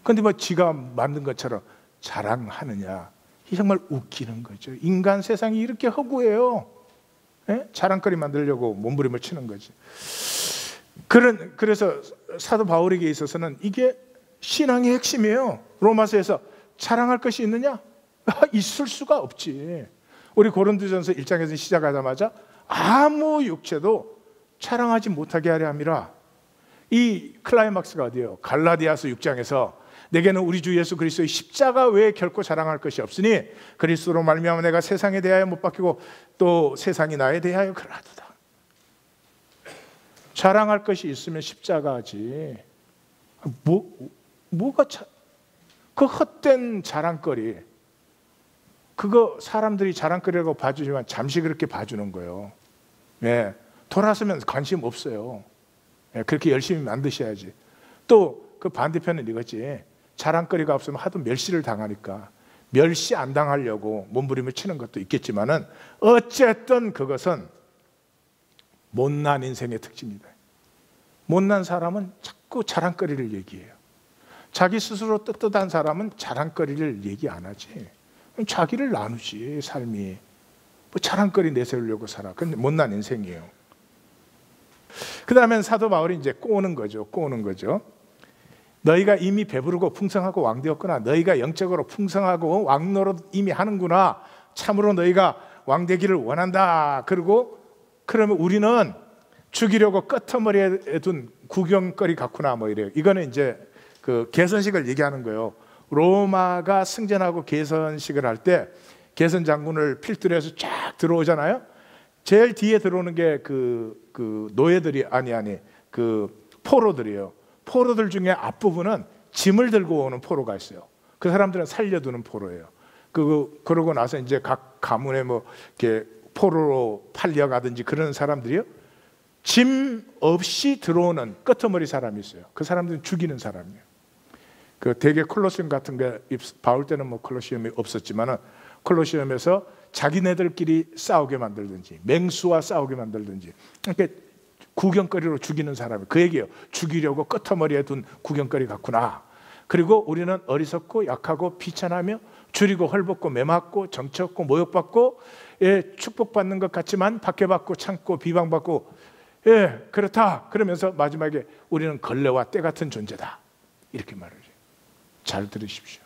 그런데 뭐 지가 만든 것처럼 자랑하느냐? 이 정말 웃기는 거죠. 인간 세상이 이렇게 허구해요. 예? 자랑거리 만들려고 몸부림을 치는 거지. 그래서 사도 바울에게 있어서는 이게 신앙의 핵심이에요. 로마서에서 자랑할 것이 있느냐? 있을 수가 없지. 우리 고린도전서 1장에서 시작하자마자 아무 육체도 자랑하지 못하게 하려 함이라. 이 클라이막스가 어디예요? 갈라디아서 6장에서 내게는 우리 주 예수 그리스도의 십자가 외에 결코 자랑할 것이 없으니 그리스도로 말미암아 내가 세상에 대하여 못 박히고 또 세상이 나에 대하여 그러하도다. 자랑할 것이 있으면 십자가지. 그 헛된 자랑거리, 그거 사람들이 자랑거리라고 봐주지만 잠시 그렇게 봐주는 거예요. 돌아서면 관심 없어요. 그렇게 열심히 만드셔야지. 또 그 반대편은 이거지. 자랑거리가 없으면 하도 멸시를 당하니까 멸시 안 당하려고 몸부림을 치는 것도 있겠지만은 어쨌든 그것은 못난 인생의 특징이다. 못난 사람은 자꾸 자랑거리를 얘기해요. 자기 스스로 떳떳한 사람은 자랑거리를 얘기 안 하지. 자기를 나누지. 삶이 뭐 자랑거리 내세우려고 살아. 근데 못난 인생이에요. 그 다음엔 사도 바울이 이제 꼬는 거죠. 너희가 이미 배부르고 풍성하고 왕되었구나. 너희가 영적으로 풍성하고 왕노릇 이미 하는구나. 참으로 너희가 왕되기를 원한다. 그러면 우리는 죽이려고 끄트머리에 둔 구경거리 같구나. 뭐 이래요. 이거는 이제 그 개선식을 얘기하는 거예요. 로마가 승전하고 개선식을 할 때 개선 장군을 필두로 해서 쫙 들어오잖아요. 제일 뒤에 들어오는 게 그 노예들이 그 포로들이에요. 포로들 중에 앞부분은 짐을 들고 오는 포로가 있어요. 그 사람들은 살려두는 포로예요. 그러고 나서 이제 각 가문에 뭐 이렇게 포로로 팔려가든지 그런 사람들이요. 짐 없이 들어오는 끄트머리 사람이 있어요. 그 사람들은 죽이는 사람이에요. 그 대개 콜로세움 같은 게 바울 때는 뭐 콜로세움이 없었지만은 콜로세움에서 자기네들끼리 싸우게 만들든지 맹수와 싸우게 만들든지 이렇게 구경거리로 죽이는 사람이 그 얘기예요. 죽이려고 끄트머리에 둔 구경거리 같구나. 그리고 우리는 어리석고 약하고 비천하며 줄이고 헐벗고 매맞고 정처없고 모욕받고 축복받는 것 같지만 박해받고 참고 비방받고 그렇다. 그러면서 마지막에 우리는 걸레와 때 같은 존재다. 이렇게 말을 해요. 잘 들으십시오.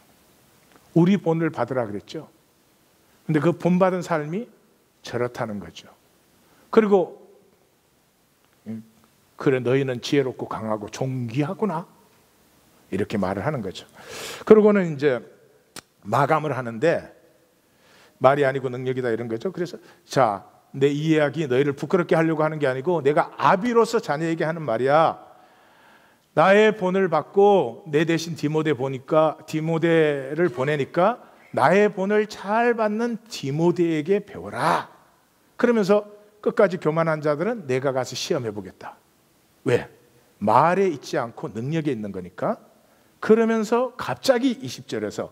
우리 본을 받으라 그랬죠. 근데 그 본받은 삶이 저렇다는 거죠. 그리고 그래 너희는 지혜롭고 강하고 존귀하구나. 이렇게 말을 하는 거죠. 그러고는 이제 마감을 하는데 말이 아니고 능력이다 이런 거죠. 그래서 자, 내 이 이야기 너희를 부끄럽게 하려고 하는 게 아니고 내가 아비로서 자녀에게 하는 말이야. 나의 본을 받고 내 대신 디모데를 보내니까 나의 본을 잘 받는 디모데에게 배워라. 그러면서 끝까지 교만한 자들은 내가 가서 시험해 보겠다. 왜? 말에 있지 않고 능력에 있는 거니까. 그러면서 갑자기 20절에서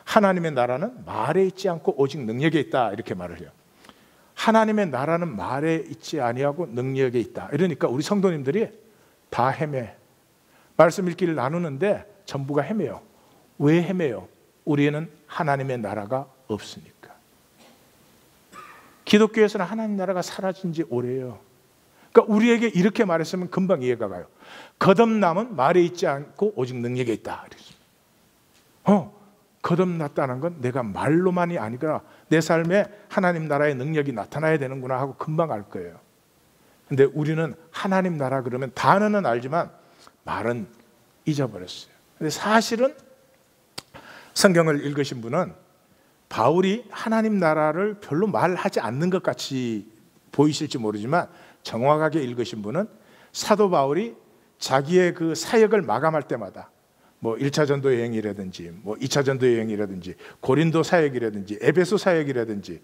하나님의 나라는 말에 있지 않고 오직 능력에 있다 이렇게 말을 해요. 하나님의 나라는 말에 있지 아니하고 능력에 있다. 이러니까 우리 성도님들이 다 헤매. 말씀 읽기를 나누는데 전부가 헤매요. 왜 헤매요? 우리는 하나님의 나라가 없으니까. 기독교에서는 하나님 나라가 사라진 지 오래요. 그러니까 우리에게 이렇게 말했으면 금방 이해가 가요. 거듭남은 말에 있지 않고 오직 능력에 있다. 거듭났다는 건 내가 말로만이 아니라 내 삶에 하나님 나라의 능력이 나타나야 되는구나 하고 금방 알 거예요. 근데 우리는 하나님 나라 그러면 단어는 알지만 말은 잊어버렸어요. 근데 사실은 성경을 읽으신 분은 바울이 하나님 나라를 별로 말하지 않는 것 같이 보이실지 모르지만 정확하게 읽으신 분은 사도 바울이 자기의 그 사역을 마감할 때마다 뭐 1차 전도 여행이라든지 뭐 2차 전도 여행이라든지 고린도 사역이라든지 에베소 사역이라든지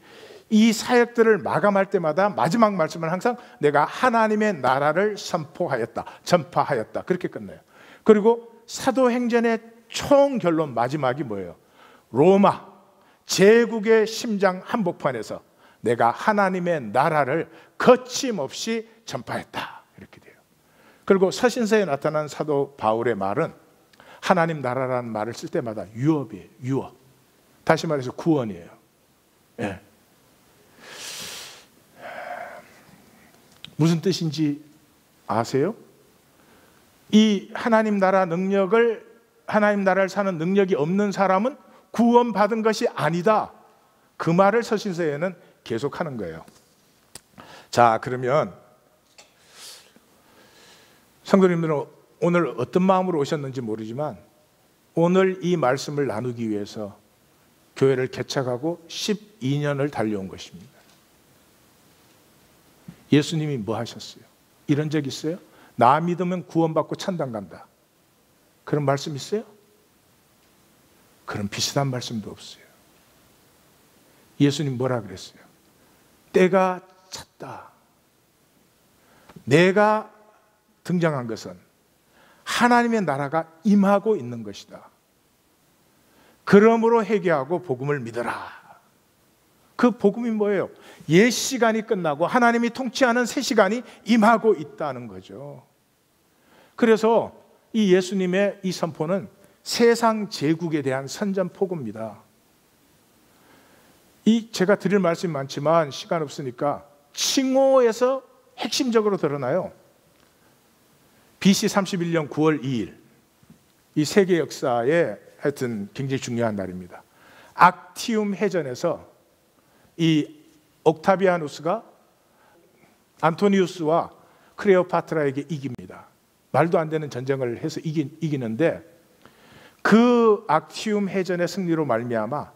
이 사역들을 마감할 때마다 마지막 말씀은 항상 내가 하나님의 나라를 선포하였다, 전파하였다 그렇게 끝나요. 그리고 사도행전의 총 결론 마지막이 뭐예요? 로마 제국의 심장 한복판에서 내가 하나님의 나라를 거침없이 전파했다 이렇게 돼요. 그리고 서신서에 나타난 사도 바울의 말은 하나님 나라라는 말을 쓸 때마다 유업이에요. 유업. 다시 말해서 구원이에요. 예. 무슨 뜻인지 아세요? 이 하나님 나라 능력을 하나님 나라를 사는 능력이 없는 사람은 구원받은 것이 아니다. 그 말을 서신서에는 계속하는 거예요. 자, 그러면 성도님들은 오늘 어떤 마음으로 오셨는지 모르지만 오늘 이 말씀을 나누기 위해서 교회를 개척하고 12년을 달려온 것입니다. 예수님이 뭐 하셨어요? 이런 적 있어요? 나 믿으면 구원받고 천당 간다. 그런 말씀 있어요? 그런 비슷한 말씀도 없어요. 예수님 뭐라 그랬어요? 때가 찼다. 내가 등장한 것은 하나님의 나라가 임하고 있는 것이다. 그러므로 회개하고 복음을 믿어라. 그 복음이 뭐예요? 옛 시간이 끝나고 하나님이 통치하는 새 시간이 임하고 있다는 거죠. 그래서 이 예수님의 이 선포는 세상 제국에 대한 선전포고입니다. 제가 드릴 말씀이 많지만 시간 없으니까 칭호에서 핵심적으로 드러나요. BC 31년 9월 2일 이 세계 역사에 하여튼 굉장히 중요한 날입니다. 악티움 해전에서 이 옥타비아누스가 안토니우스와 클레오파트라에게 이깁니다. 말도 안 되는 전쟁을 해서 이기는데 그 악티움 해전의 승리로 말미암아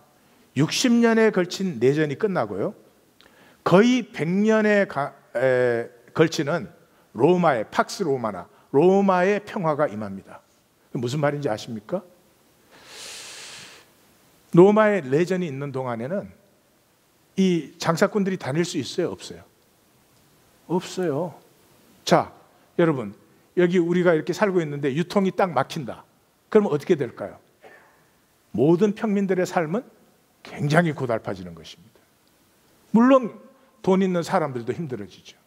60년에 걸친 내전이 끝나고요. 거의 100년에 걸치는 로마의 팍스 로마나 로마의 평화가 임합니다. 무슨 말인지 아십니까? 로마의 내전이 있는 동안에는 이 장사꾼들이 다닐 수 있어요? 없어요? 없어요. 자, 여러분, 여기 우리가 이렇게 살고 있는데 유통이 딱 막힌다. 그러면 어떻게 될까요? 모든 평민들의 삶은 굉장히 고달파지는 것입니다. 물론 돈 있는 사람들도 힘들어지죠.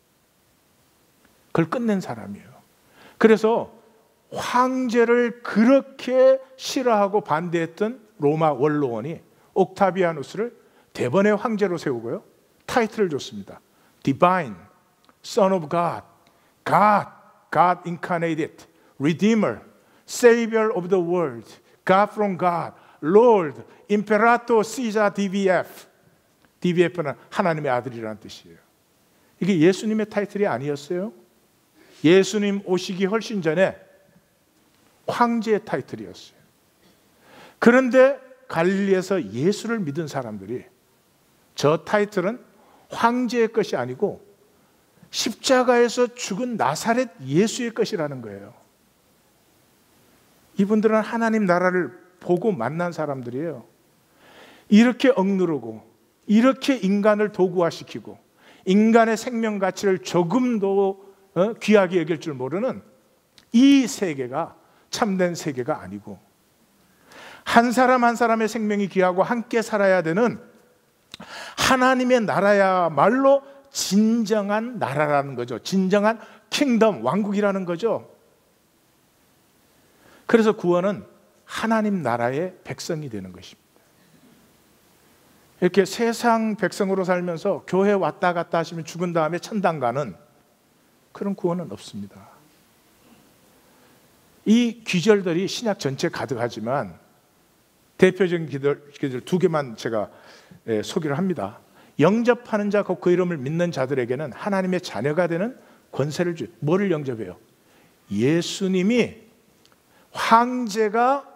그걸 끝낸 사람이에요. 그래서 황제를 그렇게 싫어하고 반대했던 로마 원로원이 옥타비아누스를 대번의 황제로 세우고요. 타이틀을 줬습니다. Divine, Son of God, God incarnated, Redeemer, Savior of the world, God from God, Lord, Imperator Caesar DVF. DVF는 하나님의 아들이라는 뜻이에요. 이게 예수님의 타이틀이 아니었어요. 예수님 오시기 훨씬 전에 황제의 타이틀이었어요. 그런데 갈릴리에서 예수를 믿은 사람들이 저 타이틀은 황제의 것이 아니고 십자가에서 죽은 나사렛 예수의 것이라는 거예요. 이분들은 하나님 나라를 보고 만난 사람들이에요. 이렇게 억누르고 이렇게 인간을 도구화시키고 인간의 생명 가치를 조금도 귀하게 여길 줄 모르는 이 세계가 참된 세계가 아니고 한 사람 한 사람의 생명이 귀하고 함께 살아야 되는 하나님의 나라야말로 진정한 나라라는 거죠. 진정한 킹덤, 왕국이라는 거죠. 그래서 구원은 하나님 나라의 백성이 되는 것입니다. 이렇게 세상 백성으로 살면서 교회 왔다 갔다 하시면 죽은 다음에 천당 가는 그런 구원은 없습니다. 이 귀절들이 신약 전체에 가득하지만 대표적인 기절 두 개만 제가 소개를 합니다. 영접하는 자, 그 이름을 믿는 자들에게는 하나님의 자녀가 되는 권세를 주. 뭐를 영접해요? 예수님이 황제가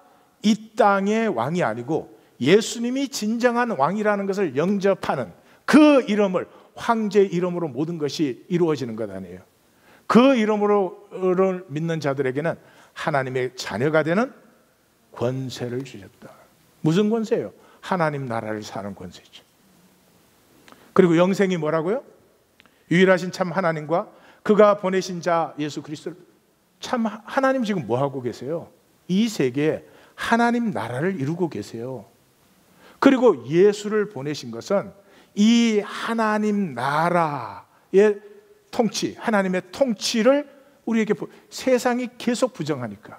이 땅의 왕이 아니고 예수님이 진정한 왕이라는 것을 영접하는 그 이름을, 황제의 이름으로 모든 것이 이루어지는 것 아니에요. 그 이름으로 믿는 자들에게는 하나님의 자녀가 되는 권세를 주셨다. 무슨 권세예요? 하나님 나라를 사는 권세죠. 그리고 영생이 뭐라고요? 유일하신 참 하나님과 그가 보내신 자 예수 그리스도. 참 하나님 지금 뭐 하고 계세요? 이 세계에 하나님 나라를 이루고 계세요. 그리고 예수를 보내신 것은 이 하나님 나라의 통치, 하나님의 통치를 우리에게 세상이 계속 부정하니까.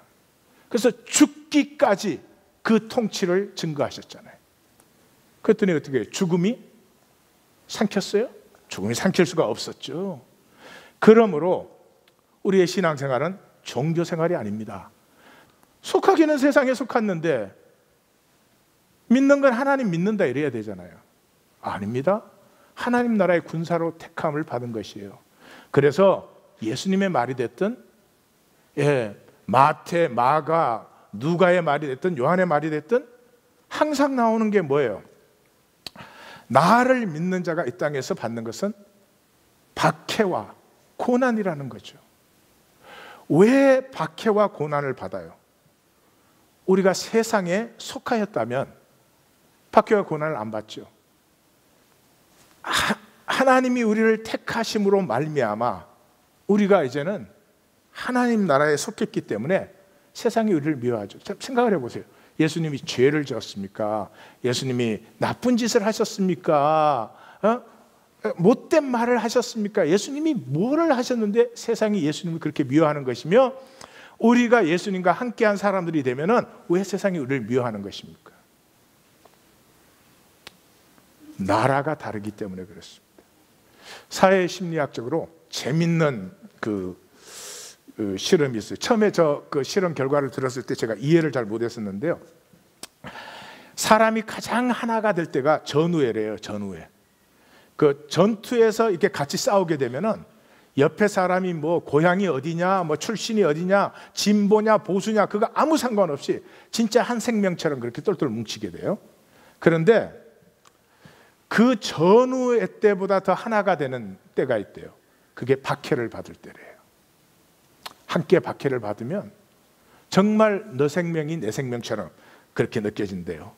그래서 죽기까지 그 통치를 증거하셨잖아요. 그랬더니 어떻게 해요? 죽음이 삼켰어요? 죽음이 삼킬 수가 없었죠. 그러므로 우리의 신앙생활은 종교생활이 아닙니다. 속하기는 세상에 속았는데 믿는 건 하나님 믿는다 이래야 되잖아요. 아닙니다. 하나님 나라의 군사로 택함을 받은 것이에요. 그래서 예수님의 말이 됐든 마태, 마가, 누가의 말이 됐든 요한의 말이 됐든 항상 나오는 게 뭐예요? 나를 믿는 자가 이 땅에서 받는 것은 박해와 고난이라는 거죠. 왜 박해와 고난을 받아요? 우리가 세상에 속하였다면 박해와 고난을 안 받죠. 하나님이 우리를 택하심으로 말미암아 우리가 이제는 하나님 나라에 속했기 때문에 세상이 우리를 미워하죠. 생각을 해보세요. 예수님이 죄를 지었습니까? 예수님이 나쁜 짓을 하셨습니까? 못된 말을 하셨습니까? 예수님이 뭐를 하셨는데 세상이 예수님을 그렇게 미워하는 것이며, 우리가 예수님과 함께한 사람들이 되면은 왜 세상이 우리를 미워하는 것입니까? 나라가 다르기 때문에 그렇습니다. 사회 심리학적으로 재밌는 실험이 있어요. 처음에 그 실험 결과를 들었을 때 제가 이해를 잘 못했었는데요. 사람이 가장 하나가 될 때가 전후회래요. 전후회. 그 전투에서 이렇게 같이 싸우게 되면은 옆에 사람이 뭐 고향이 어디냐, 뭐 출신이 어디냐, 진보냐, 보수냐, 그거 아무 상관없이 진짜 한 생명처럼 그렇게 똘똘 뭉치게 돼요. 그런데 그 전후의 때보다 더 하나가 되는 때가 있대요. 그게 박해를 받을 때래요. 함께 박해를 받으면 정말 너 생명이 내 생명처럼 그렇게 느껴진대요.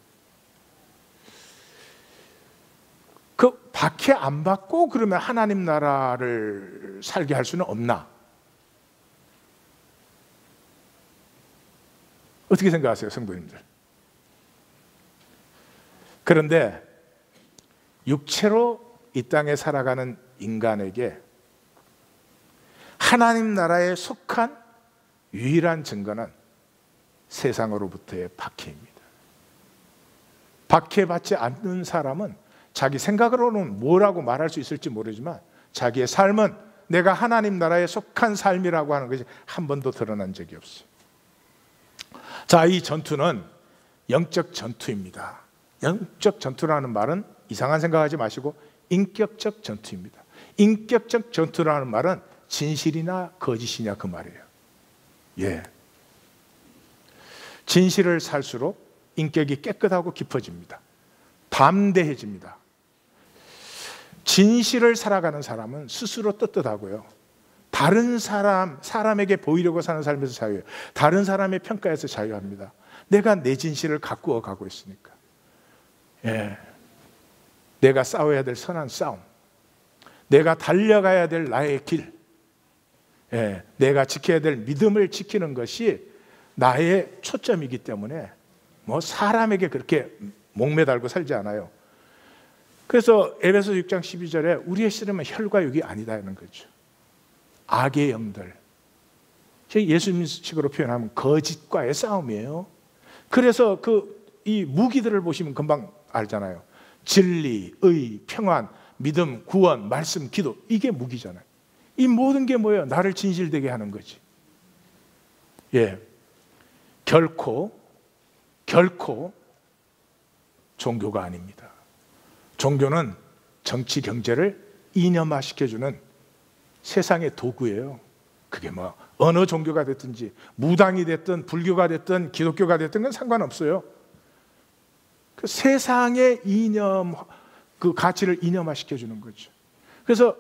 그 박해 안 받고 그러면 하나님 나라를 살게 할 수는 없나? 어떻게 생각하세요, 성도님들? 그런데 육체로 이 땅에 살아가는 인간에게 하나님 나라에 속한 유일한 증거는 세상으로부터의 박해입니다. 박해받지 않는 사람은 자기 생각으로는 뭐라고 말할 수 있을지 모르지만 자기의 삶은 내가 하나님 나라에 속한 삶이라고 하는 것이 한 번도 드러난 적이 없어요. 자, 이 전투는 영적 전투입니다. 영적 전투라는 말은 이상한 생각하지 마시고 인격적 전투입니다. 인격적 전투라는 말은 진실이나 거짓이냐 그 말이에요. 예. 진실을 살수록 인격이 깨끗하고 깊어집니다. 담대해집니다. 진실을 살아가는 사람은 스스로 떳떳하고요. 다른 사람에게 보이려고 사는 삶에서 자유해요. 다른 사람의 평가에서 자유합니다. 내가 내 진실을 가꾸어 가고 있으니까. 예. 내가 싸워야 될 선한 싸움, 내가 달려가야 될 나의 길, 예. 내가 지켜야 될 믿음을 지키는 것이 나의 초점이기 때문에 뭐 사람에게 그렇게 목매달고 살지 않아요. 그래서 에베소 6장 12절에 우리의 씨름은 혈과 육이 아니다는 거죠. 악의 영들, 예수님식으로 표현하면 거짓과의 싸움이에요. 그래서 이 무기들을 보시면 금방 알잖아요. 진리, 의, 평안, 믿음, 구원, 말씀, 기도, 이게 무기잖아요. 이 모든 게 뭐예요? 나를 진실되게 하는 거지. 예, 결코 종교가 아닙니다. 종교는 정치 경제를 이념화시켜주는 세상의 도구예요. 그게 뭐 어느 종교가 됐든지, 무당이 됐든 불교가 됐든 기독교가 됐든 건 상관없어요. 그 세상의 이념, 그 가치를 이념화시켜주는 거죠. 그래서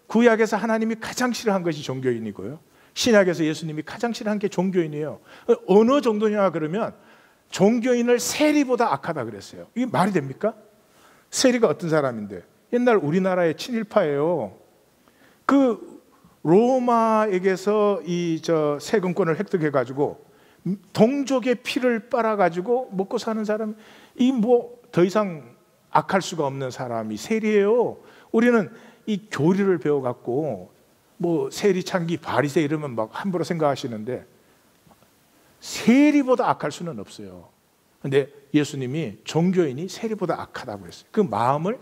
구약에서 하나님이 가장 싫어한 것이 종교인이고요, 신약에서 예수님이 가장 싫어한 게 종교인이에요. 어느 정도냐 그러면 종교인을 세리보다 악하다 그랬어요. 이게 말이 됩니까? 세리가 어떤 사람인데, 옛날 우리나라의 친일파예요. 그 로마에게서 세금권을 획득해가지고 동족의 피를 빨아가지고 먹고 사는 사람, 이 뭐 더 이상 악할 수가 없는 사람이 세리예요. 우리는 이 교리를 배워갖고 뭐 세리, 창기, 바리새 이러면 막 함부로 생각하시는데 세리보다 악할 수는 없어요. 근데 예수님이 종교인이 세리보다 악하다고 했어요. 그 마음을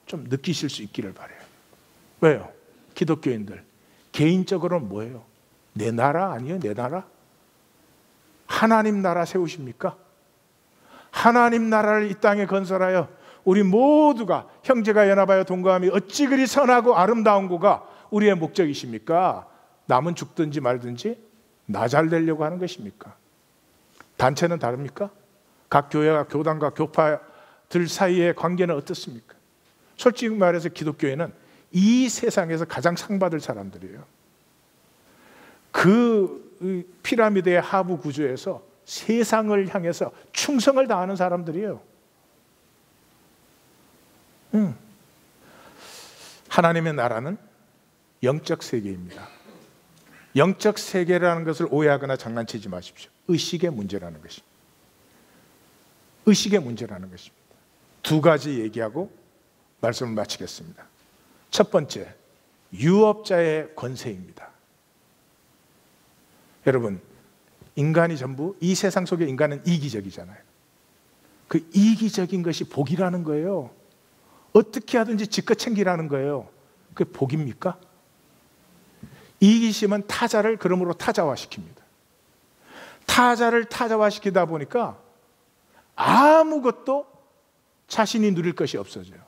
좀 느끼실 수 있기를 바라요. 왜요? 기독교인들 개인적으로는 뭐예요? 내 나라 아니에요? 내 나라? 하나님 나라 세우십니까? 하나님 나라를 이 땅에 건설하여 우리 모두가 형제가 연합하여 동거함이 어찌 그리 선하고 아름다운 거가 우리의 목적이십니까? 남은 죽든지 말든지 나 잘 되려고 하는 것입니까? 단체는 다릅니까? 각 교회와 교단과 교파들 사이의 관계는 어떻습니까? 솔직히 말해서 기독교회는 이 세상에서 가장 상받을 사람들이에요. 그 피라미드의 하부 구조에서 세상을 향해서 충성을 다하는 사람들이에요. 하나님의 나라는 영적 세계입니다. 영적 세계라는 것을 오해하거나 장난치지 마십시오. 의식의 문제라는 것입니다. 의식의 문제라는 것입니다. 두 가지 얘기하고 말씀을 마치겠습니다. 첫 번째, 유업자의 권세입니다. 여러분, 인간이 전부, 이 세상 속의 인간은 이기적이잖아요. 그 이기적인 것이 복이라는 거예요. 어떻게 하든지 지껏 챙기라는 거예요. 그게 복입니까? 이기심은 타자를 그러므로 타자화시킵니다. 타자를 타자화시키다 보니까 아무것도 자신이 누릴 것이 없어져요.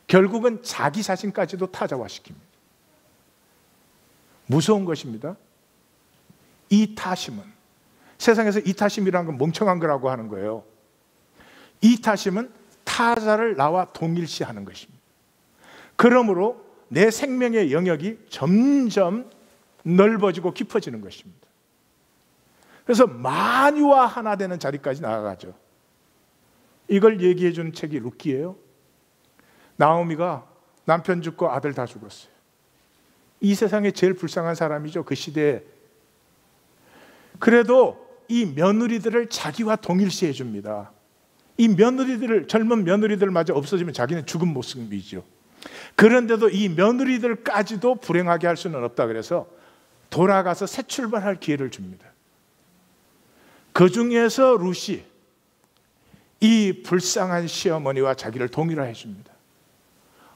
결국은 자기 자신까지도 타자화시킵니다. 무서운 것입니다. 이타심은, 세상에서 이타심이라는 건 멍청한 거라고 하는 거예요. 이타심은 타자를 나와 동일시하는 것입니다. 그러므로 내 생명의 영역이 점점 넓어지고 깊어지는 것입니다. 그래서 만유와 하나 되는 자리까지 나아가죠. 이걸 얘기해 준 책이 룻기예요. 나오미가 남편 죽고 아들 다 죽었어요. 이 세상에 제일 불쌍한 사람이죠, 그 시대에. 그래도 이 며느리들을 자기와 동일시해 줍니다. 이 며느리들을, 젊은 며느리들마저 없어지면 자기는 죽은 모습이죠. 그런데도 이 며느리들까지도 불행하게 할 수는 없다 그래서 돌아가서 새 출발할 기회를 줍니다. 그 중에서 룻이 이 불쌍한 시어머니와 자기를 동일화해 줍니다.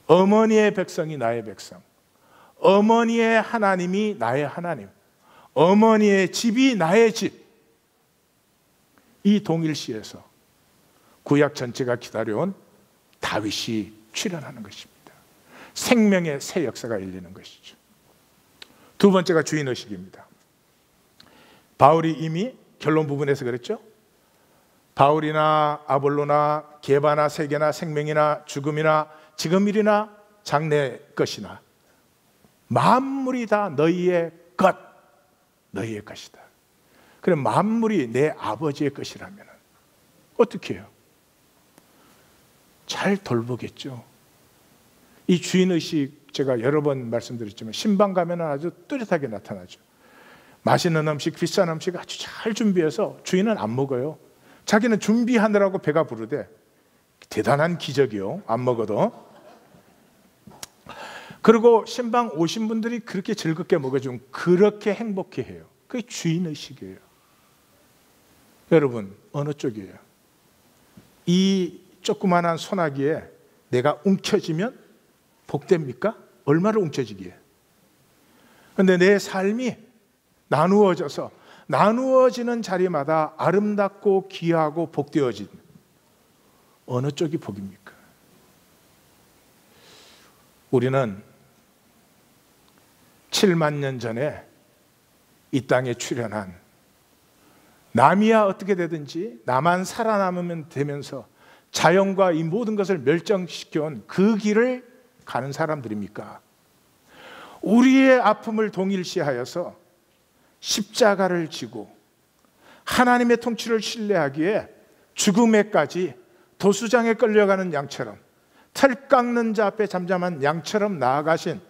어머니의 백성이 나의 백성, 어머니의 하나님이 나의 하나님, 어머니의 집이 나의 집. 이 동일시에서 구약 전체가 기다려온 다윗이 출현하는 것입니다. 생명의 새 역사가 열리는 것이죠. 두 번째가 주인의식입니다. 바울이 이미 결론 부분에서 그랬죠. 바울이나 아볼로나 게바나 세계나 생명이나 죽음이나 지금일이나 장래 것이나 만물이 다 너희의 것, 너희의 것이다. 그럼 만물이 내 아버지의 것이라면 어떻게 해요? 잘 돌보겠죠. 이 주인의식 제가 여러 번 말씀드렸지만 신방 가면 아주 뚜렷하게 나타나죠. 맛있는 음식, 비싼 음식 아주 잘 준비해서 주인은 안 먹어요. 자기는 준비하느라고 배가 부르대. 대단한 기적이요. 안 먹어도. 그리고 신방 오신 분들이 그렇게 즐겁게 먹어주면 그렇게 행복해해요. 그게 주인의식이에요. 여러분, 어느 쪽이에요? 이 조그만한 소나기에 내가 움켜쥐면 복됩니까? 얼마를 움켜쥐기에? 그런데 내 삶이 나누어져서 나누어지는 자리마다 아름답고 귀하고 복되어진 어느 쪽이 복입니까? 우리는 7만 년 전에 이 땅에 출현한 남이야 어떻게 되든지 나만 살아남으면 되면서 자연과 이 모든 것을 멸종시켜온 그 길을 가는 사람들입니까? 우리의 아픔을 동일시하여서 십자가를 지고 하나님의 통치를 신뢰하기에 죽음에까지 도수장에 끌려가는 양처럼 털 깎는 자 앞에 잠잠한 양처럼 나아가신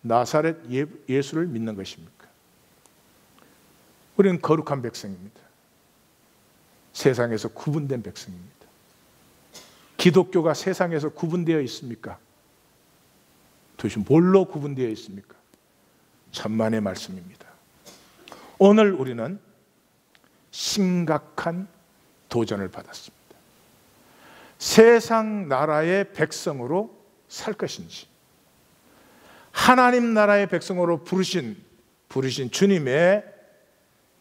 나사렛 예수를 믿는 것입니까? 우리는 거룩한 백성입니다. 세상에서 구분된 백성입니다. 기독교가 세상에서 구분되어 있습니까? 도대체 뭘로 구분되어 있습니까? 천만의 말씀입니다. 오늘 우리는 심각한 도전을 받았습니다. 세상 나라의 백성으로 살 것인지, 하나님 나라의 백성으로 부르신 주님의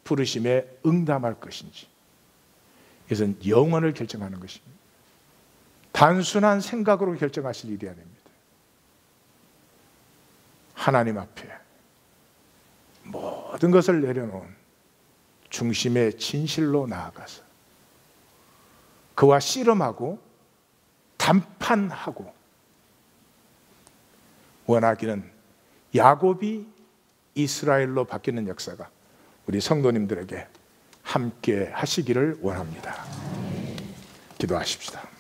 부르심에 응답할 것인지, 이것은 영원을 결정하는 것입니다. 단순한 생각으로 결정하실 일이 아닙니다. 하나님 앞에 모든 것을 내려놓은 중심의 진실로 나아가서 그와 씨름하고 담판하고, 원하기는 야곱이 이스라엘로 바뀌는 역사가 우리 성도님들에게 함께 하시기를 원합니다. 기도하십시다.